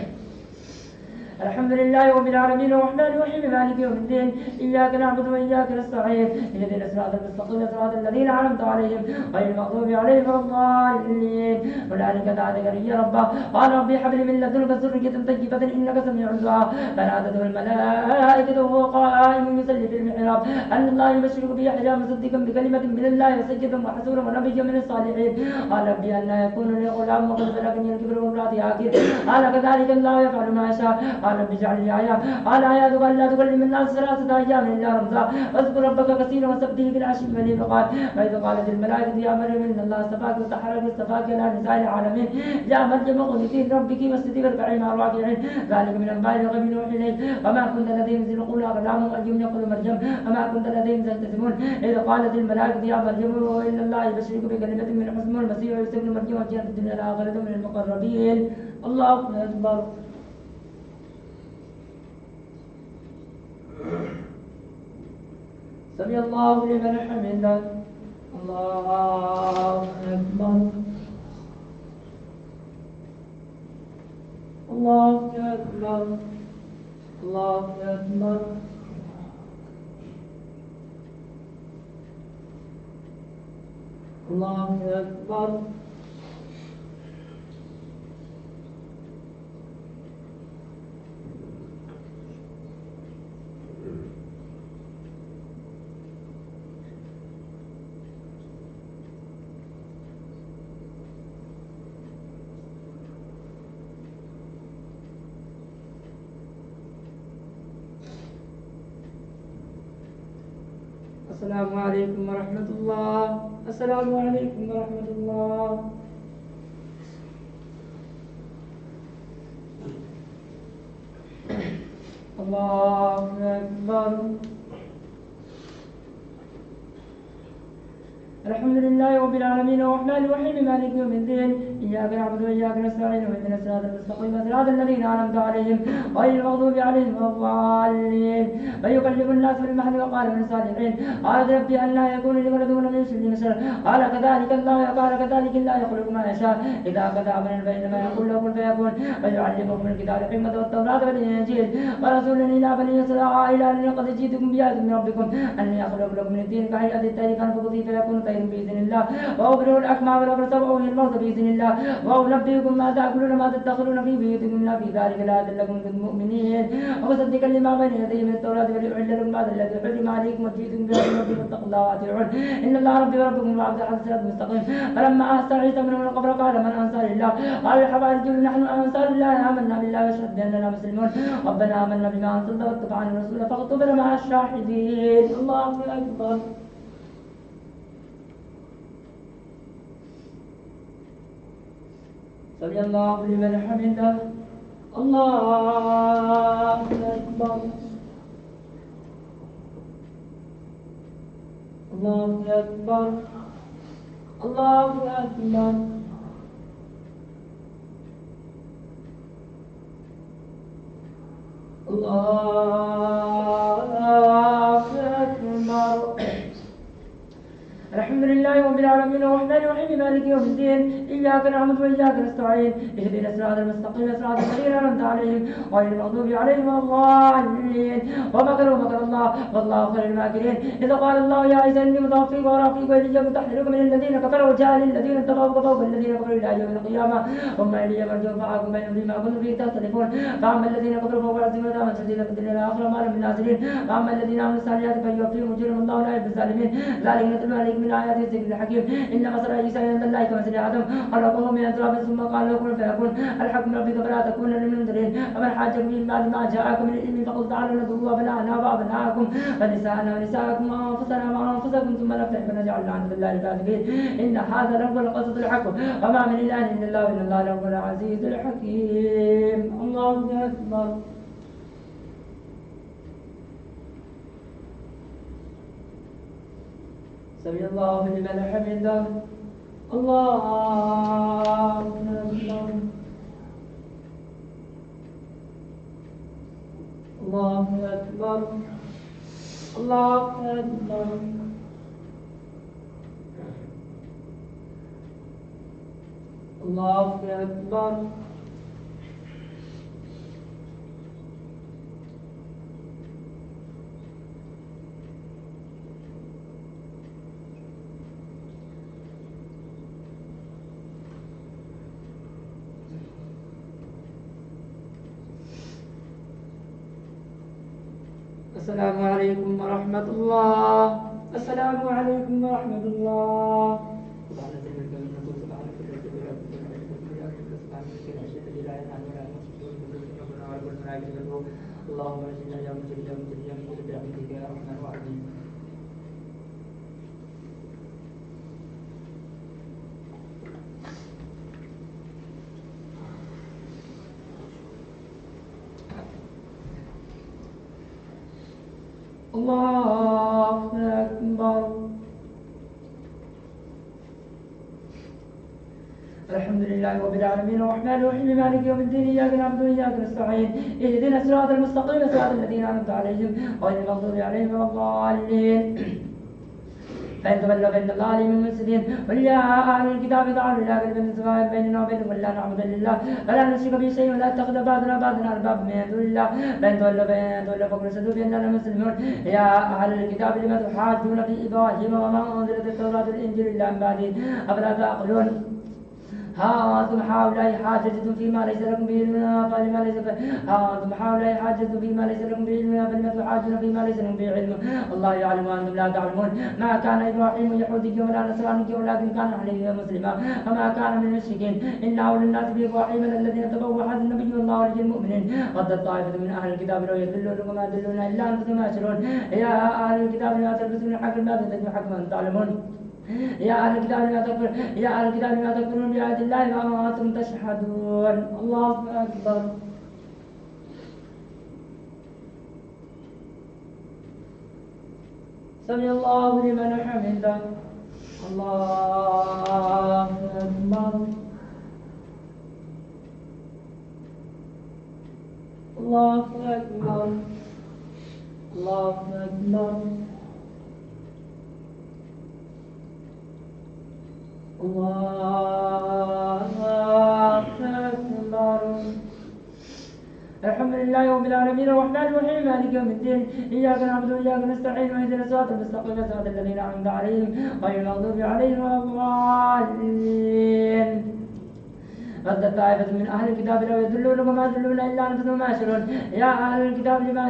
الحمد لله رب العالمين الرحمن الرحيم مالك يوم الدين إياك نعبد وإياك نستعين اهدنا الصراط المستقيم صراط الذين أنعمت عليهم غير المغضوب عليهم ولا الضالين هنالك دعا زكريا ربه قال ربي هب لي من لدنك ذرية طيبة إنك سميع الدعاء فنادته الملائكة وهو قائم يصلي في المحراب أن الله يبشرك بيحيى مصدقا بكلمة من الله وسيدا وحسورا ونبيا من الصالحين قال ربي أن يكون لي غلام وقد بلغني الكبر وامرأتي عاقر قال كذلك الله يفعل ما يشاء قال رب اجعل لي آية قال آياتك ألا تكلم الناس 3 أيام إلا رمزا واذكر ربك كثيرا وسبحه بالعشي والإبكار وإذ قالت الملائكة يا مريم إن الله اصطفاك وطهرك واصطفاك على نساء العالمين يا مريم اقنتي لربك واسجدي واركعي مع الراكعين ذلك من أنباء الغيب نوحي إليك وما كنت لديهم إذ يلقون أقلامهم أيهم يقول مريم وما كنت لديهم إذ يختصمون إذ قالت الملائكة يا مريم إن الله يبشرك بكلمة من اسمه المسيح عيسى ابن مريم وجيها في الدنيا الآخرة من المقربين الله أكبر. سمع الله لمن حمده الله أكبر. الله أكبر. الله أكبر. الله أكبر. السلام عليكم ورحمة الله. السلام عليكم ورحمة الله. الله أكبر. الحمد لله رب العالمين الرحمن الرحيم مالك يوم الدين إياك نعبد وإياك نستعين واهدنا الصراط المستقيم صراط الذين أنعمت عليهم غير المغضوب عليهم ولا الضالين ويكلم الناس في المهد وقال من الصالحين قالت ربي أن لا يكون لي ولد ولم يمسسني بشر قال كذلك الله يخلق ما يشاء إذا قضى أمرا فإنما يقول له كن فيكون ويعلمكم من الكتاب الحكمة والتوراة والإنجيل ورسولا إلى بني إسرائيل أني قد جئتكم بآية من ربكم أني أخلق لكم من الدين كهيئة الطير فأنفخ فيه فيكون طير بإذن الله وأبرئ الأكمى والأبرص وأحيي الموتى بإذن الله وأنبئكم ما تأكلون ما تدخرون في بيوتكم إن في ذلك لآية لكم بالمؤمنين ومصدقا لما بين يديه من التوراة ولأحل لكم بعد الذي حرم عليكم وجئتكم بآية من ربكم واتقوا الله وأطيعون إن الله ربي وربكم وعبد الحق صراط مستقيم فلما أحسن عيسى منهم القبر قال من أنصار الله قال الحواريون نحن أنصار الله آمنا بالله واشهد بأننا مسلمون ربنا آمنا بما أنزلت واتبعنا الرسول فاكتبنا مع الشاهدين الله أكبر. سمع الله لمن حمده الله أكبر. الله أكبر. الله أكبر. الله أكبر. الحمد لله رب العالمين الرحمن الرحيم مالك يوم الدين إياك نعبد وإياك نستعين اهدنا الصراط المستقيم صراط الذين أنعمت عليهم غير المغضوب عليهم ولا الضالين ومكروا مكر الله والله خير الماكرين إذا قال الله يا عيسى إني متوفيك ورافيك وإلي متحرك من الذين كفروا وجعل الذين اتبعوك فوق الذين كفروا إلى يوم القيامة ثم إلي مرجعكم فأحكم بينهم فيما كنتم فيه تختلفون فأما الذين كفروا فوق العزيمة عذابا شديدا في الدنيا الآخرة ما لهم من ناصرين وأما الذين آمنوا الصالحات فيوفيهم أجورهم الله لا يحب الظالمين ذلك نتلو عليكم من آيات الذكر الحكيم إن مثل عيسى عند الله كمثل آدم خلقه من تراب ثم قال له كن فيكون الحكم من ربك فلا تكون للمنذرين ومن حاجكم من بعد ما جاءكم من العلم فقل تعالوا ندعو أبناءنا وأبناءكم ونساءنا ونساءكم وأنفسنا وأنفسكم ثم نفتح فنجعل لعنة الله الكاذبين إن هذا لهو القصص الحق وما من إله إلا الله وإن الله لهو العزيز الحكيم الله أكبر. سمع الله لمن حمده. الله أكبر. الله أكبر. الله أكبر. الله أكبر. السلام عليكم ورحمة الله. السلام عليكم ورحمة الله. اللهم اجعلنا يا مجيب يا مجيب يا مجيب برحمتك يا رحمن الرحيم. الله أكبر. الحمد لله رب العالمين الرحمن الرحيم مالك يوم الدين إياك نعبد وإياك نستعين اهدنا الصراط المستقيم صراط الذين أنعمت عليهم غير المغضوب عليهم ولا الضالين. فإن تولوا فإن الله عليم بالمفسدين. قل يا أهل الكتاب تعالوا إلى كلمة سواء بيننا وبينكم ألا نعبد لله ولا نشرك به شيئا ولا يتخذ بعضنا بعضا أربابا من دون الله. فإن تولوا فقولوا اشهدوا بأننا مسلمون. يا أهل الكتاب لم تحاجون في إبراهيم وما أنزلت التوراة والإنجيل إلا من بعده أفلا تعقلون. ها أنتم هؤلاء حاججتم فيما ليس لكم به علم فلما ليس ها أنتم هؤلاء حاججتم فيما ليس لكم به علم فلما تحاجون فيما ليس لكم به علم. الله يعلم وأنتم لا تعلمون. ما كان إبراهيم يهوديا ولا نصرانيا ولكن كان حنيفا مسلما وما كان من المشركين. إن أولى الناس بإبراهيم الذين تبوأ هذا النبي والله ولي المؤمنين. ودت طائفة من أهل الكتاب لو يضلونكم وما يضلون إلا أنفسهم يشرون. يا أهل الكتاب لا تلبسون الحق بالباطل وتكتمون الحق وأنتم تعلمون. يا أهل الكتاب لا تكفرون بآيات الله وأنتم تشهدون. الله أكبر. سمع الله لمن حمده. الله أكبر. الله أكبر. الله أكبر. الله أكبر. الحمد لله رب العالمين الرحمن الرحيم مالك يوم الدين إياك نعبد وإياك نستعين واهدنا الصراط المستقيم صراط الذين أنعمت عليهم غير المغضوب عليهم ولا الضالين. ردت طائفة من أهل الكتاب لو يدلونكم وما يدلون إلا أنفسهم يشرون. يا أهل الكتاب لما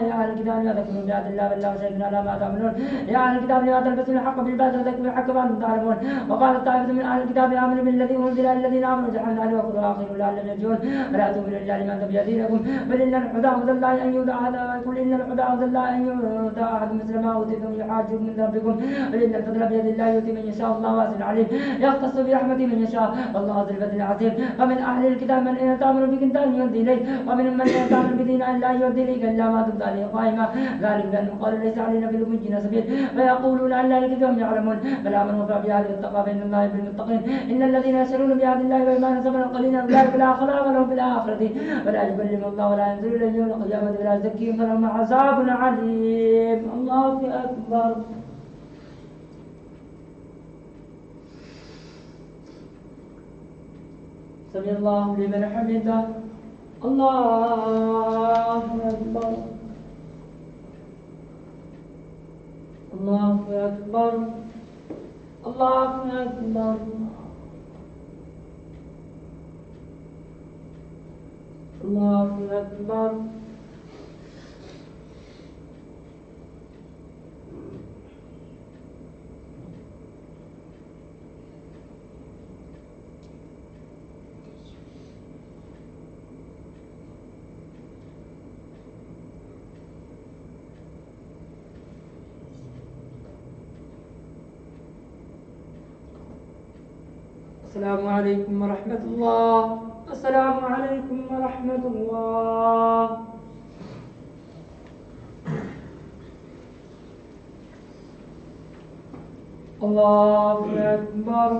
تكفرون بآيات الله والله شهيد على ما تعملون. يا أهل الكتاب لما تلبسون الحق بالباطل وتكتمون الحق وأنتم تعلمون. وقالت طائفة من أهل الكتاب آمنوا بالذي أنزل على الذين آمنوا جعلنا لوقت آخر لعلهم يرجعون. ولا تؤمنوا إلا لمن تبي دينكم بل إن الهدى هدى الله أن يؤتى أحد قل إن الهدى هدى الله أن يؤتى أحد مثل ما أوتيتم يحاجكم من ربكم بل إن الفضل بيد الله يؤتي من يشاء الله واسع عليم يختص برحمته من يشاء والله ذو الفضل العظيم. ومن أهل الكتاب من تأمر بقنطار يؤدي إليك ومن تأمر بدين أن لا يؤدي إليك إلا ما دمت عليه قائما ذلك بأنهم قالوا ليس علينا في الأميين سبيل ويقولون أن لا الكتاب يعلمون بل آمنوا فبهذه التقوى فإن الله يحب المتقين. إن الذين يشترون بعهد الله وإيمانا ثمنا قليلا أولئك لا خلاق لهم في الآخرة ولا يكلمهم الله ولا ينزل إليهم يوم القيامة ولا يزكيهم ولهم عذاب عليم. الله أكبر. سمع الله لمن حمده. الله أكبر. الله أكبر. الله أكبر. الله أكبر. السلام عليكم ورحمة الله. السلام عليكم ورحمة الله. الله أكبر.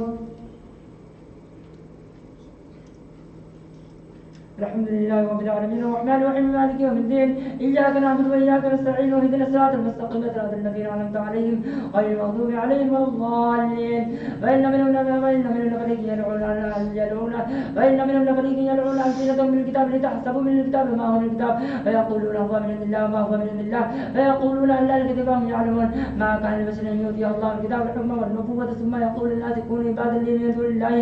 الحمد لله رب العالمين الرحمن الرحيم مالك يوم الدين إياك نعبد وإياك نستعين واهدنا الصراط المستقيم صراط الذين أنعمت عليهم غير المغضوب عليهم ولا الضالين. فإن منهم لفريقا يدعون ألسنتهم بالكتاب لتحسبوا من الكتاب ما هو من الكتاب فيقولون هو من عند الله وما هو من عند الله فيقولون أن لا الكتاب وهم يعلمون ما كان لبشر أن يؤتيه الله الكتاب والحكم والنبوة ثم يقول للناس كونوا عبادا لي من دون الله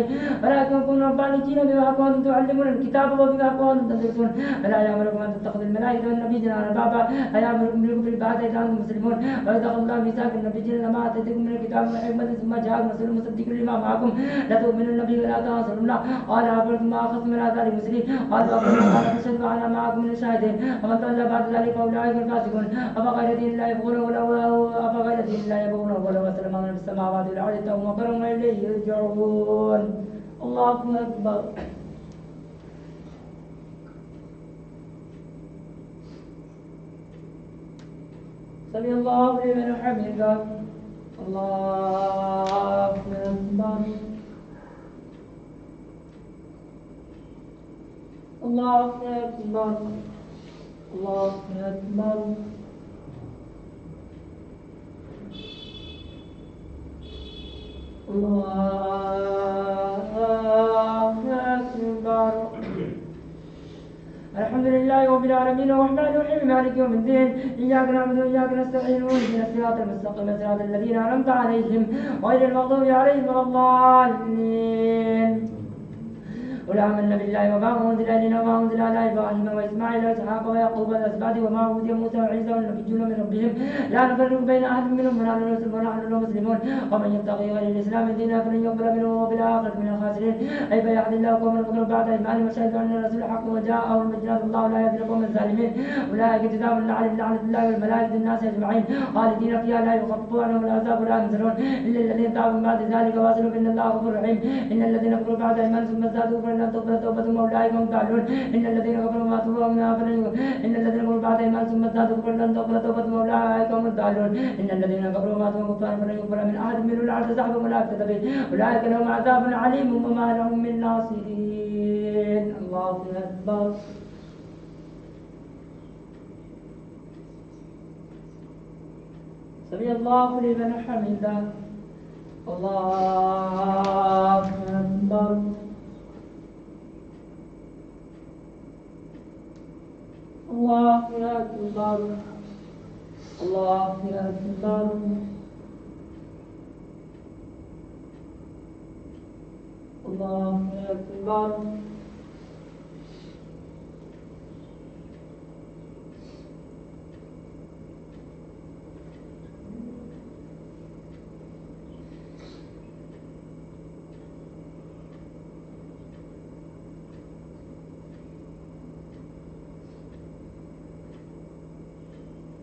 ولكن كونوا ربانيين بما كنتم تعلمون الكتاب وبما كنتم تدرسون فلا يأمركم أن تتخذوا الملائكة والنبيين أربابا أيأمركم بالكفر بعد إذ أنتم مسلمون وإذ أخذ الله ميثاق النبيين لما آتيتكم من الكتاب والحكمة ثم جاءكم رسول مصدق لما معكم لتؤمنن به ولا تنصرون قال أفرضتم ما أخذتم من آثار المسلمين قالوا أقررنا قال نشهد وأنا معكم من الشاهدين ومن تولى بعد ذلك فأولئك الفاسقون أفغير دين الله يبغون ولو أسلم من في السماوات والأرض لهم وقرهم وإليه يرجعون. الله أكبر. سمع الله لمن حمده. الله أكبر. الله أكبر. الله أكبر. الله أكبر. الحمد لله رب العالمين الرحمن الرحيم مالك يوم الدين إياك نعبد وإياك نستعين اهدنا الصراط المستقيم صراط الذين أنعمت عليهم غير المغضوب عليهم ولا الضالين. قل آمنا بالله وما أنزل إلينا وما أنزل على إبراهيم وإسماعيل وإسحاق ويعقوب والأسباط وما أوتي موسى وعيسى والنبيون من ربهم لا نفرق بين أحد منهم ونحن له مسلمون ومن يبتغي غير الإسلام دينا فلن يقبل منه وفي الآخرة من الخاسرين. أي فيهدي الله قوما كفروا بعد إيمانهم وشهدوا أن الرسول حق وجاءهم البينات والله لا يهدي القوم الظالمين. أولئك جزاؤهم عليهم لعنة الله والملائكة الناس أجمعين خالدين فيها لا يخفف عنهم العذاب ولا ينزلون إلا الذين تابوا بعد ذلك واصلوا فإن الله غفور رحيم. إن الذين كفروا بعد إيمانهم ثم ازدادوا كفرا لن تقبل توبتهم أولئك هم الضالون. إن الذين كفروا ماتوا وهم إن الذين كفروا بعد إيمانهم ثم ازدادوا كفرا لن تقبل توبتهم أولئك هم الضالون. إن الذين كفروا ماتوا وهم كفار فلن يقبل من أحد منهم الأرض سحبهم ولا يفتد به أولئك لهم عذاب عليم وما لهم من ناصرين. الله أكبر. سمع الله لمن حمده. الله أكبر. الله أكبر. الله أكبر. الله أكبر.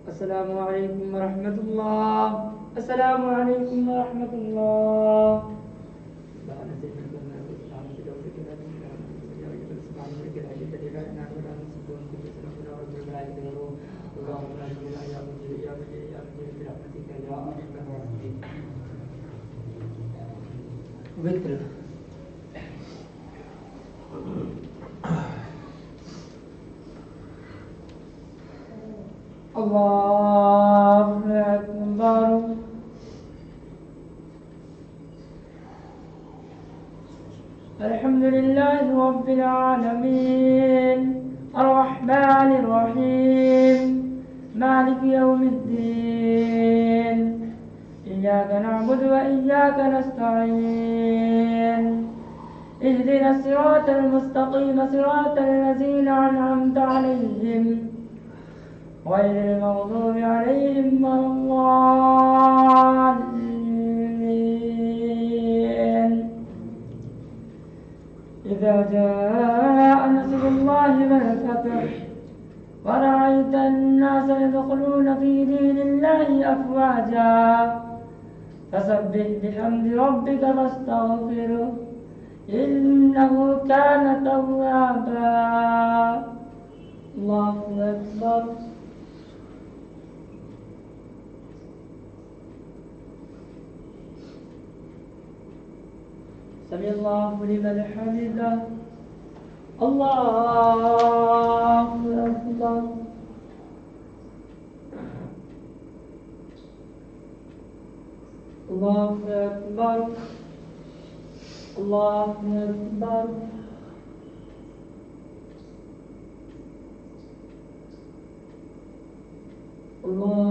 السلام عليكم ورحمة الله. السلام عليكم ورحمة الله. وتر. الله أكبر. الحمد لله رب العالمين الرحمن الرحيم مالك يوم الدين إياك نعبد وإياك نستعين اهدنا الصراط المستقيم صراط الذين أنعمت عليهم غير المغضوب عليهم ولا الضالين. إذا جاء نصر الله والفتح ورأيت الناس يدخلون في دين الله أفواجا فسبح بحمد ربك واستغفره إنه كان توابا. الله أكبر. سمع الله لمن حمده. الله أكبر. الله أكبر. الله أكبر. الله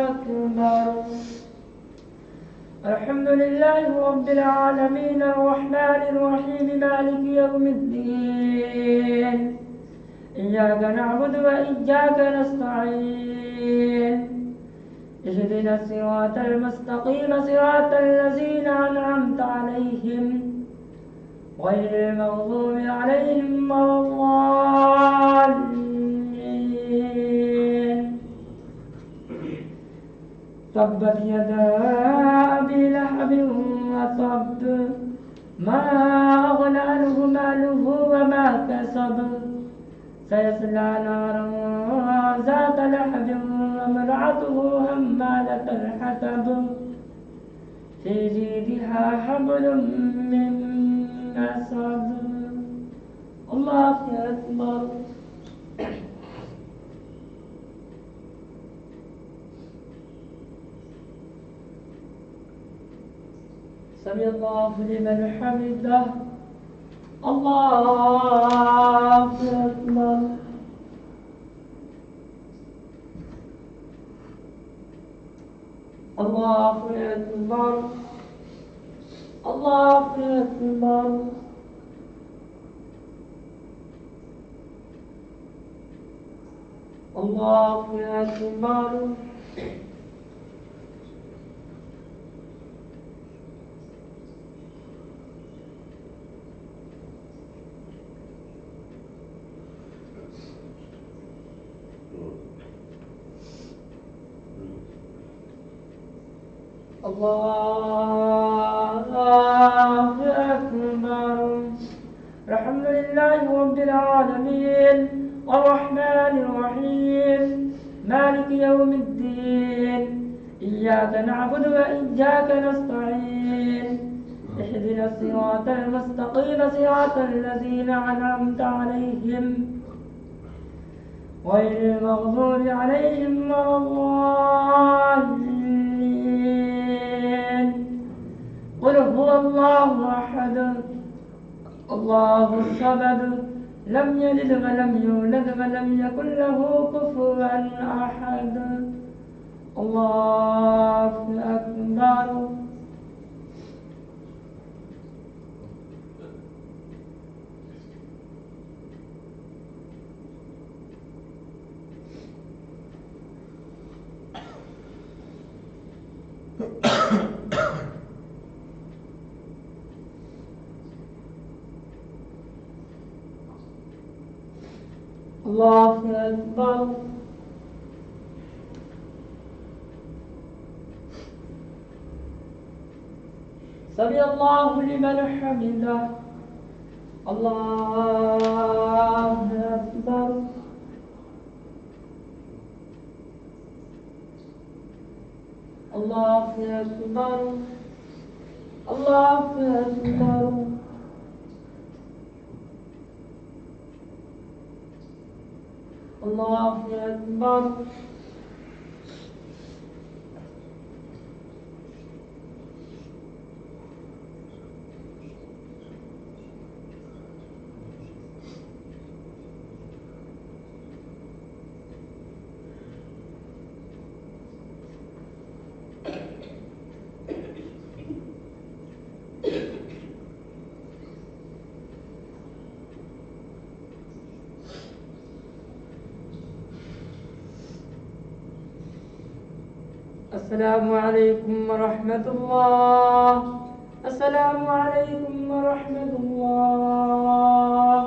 أكبر. الحمد لله رب العالمين الرحمن الرحيم مالك يوم الدين. إياك نعبد وإياك نستعين. اهدنا الصراط المستقيم صراط الذين أنعمت عليهم غير المغضوب عليهم ولا الضالين. تبت يدا أبي لهب وتب ما أغنى عنه ماله وما كسب سيصلى نارا ذات لهب وامرأته حمالة الحطب في جيدها حبل من مسد. الله أكبر. سمع الله لمن حمده. الله أكبر. الله أكبر. الله أكبر. الله أكبر. الله أكبر. الحمد لله رب العالمين الرحمن الرحيم مالك يوم الدين. إياك نعبد وإياك نستعين. اهدنا الصراط المستقيم صراط الذين أنعمت عليهم غير المغضوب عليهم ولا الضالين. قل هو الله أحد الله الصمد لم يلد ولم يولد ولم يكن له كفوا أحد. الله أكبر. الله أكبر. سمع الله لمن حمده. الله أكبر. الله أكبر. الله أكبر. الله أكبر. السلام عليكم ورحمة الله. السلام عليكم ورحمة الله.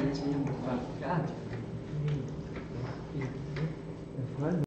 Bismillahirrahmanirrahim.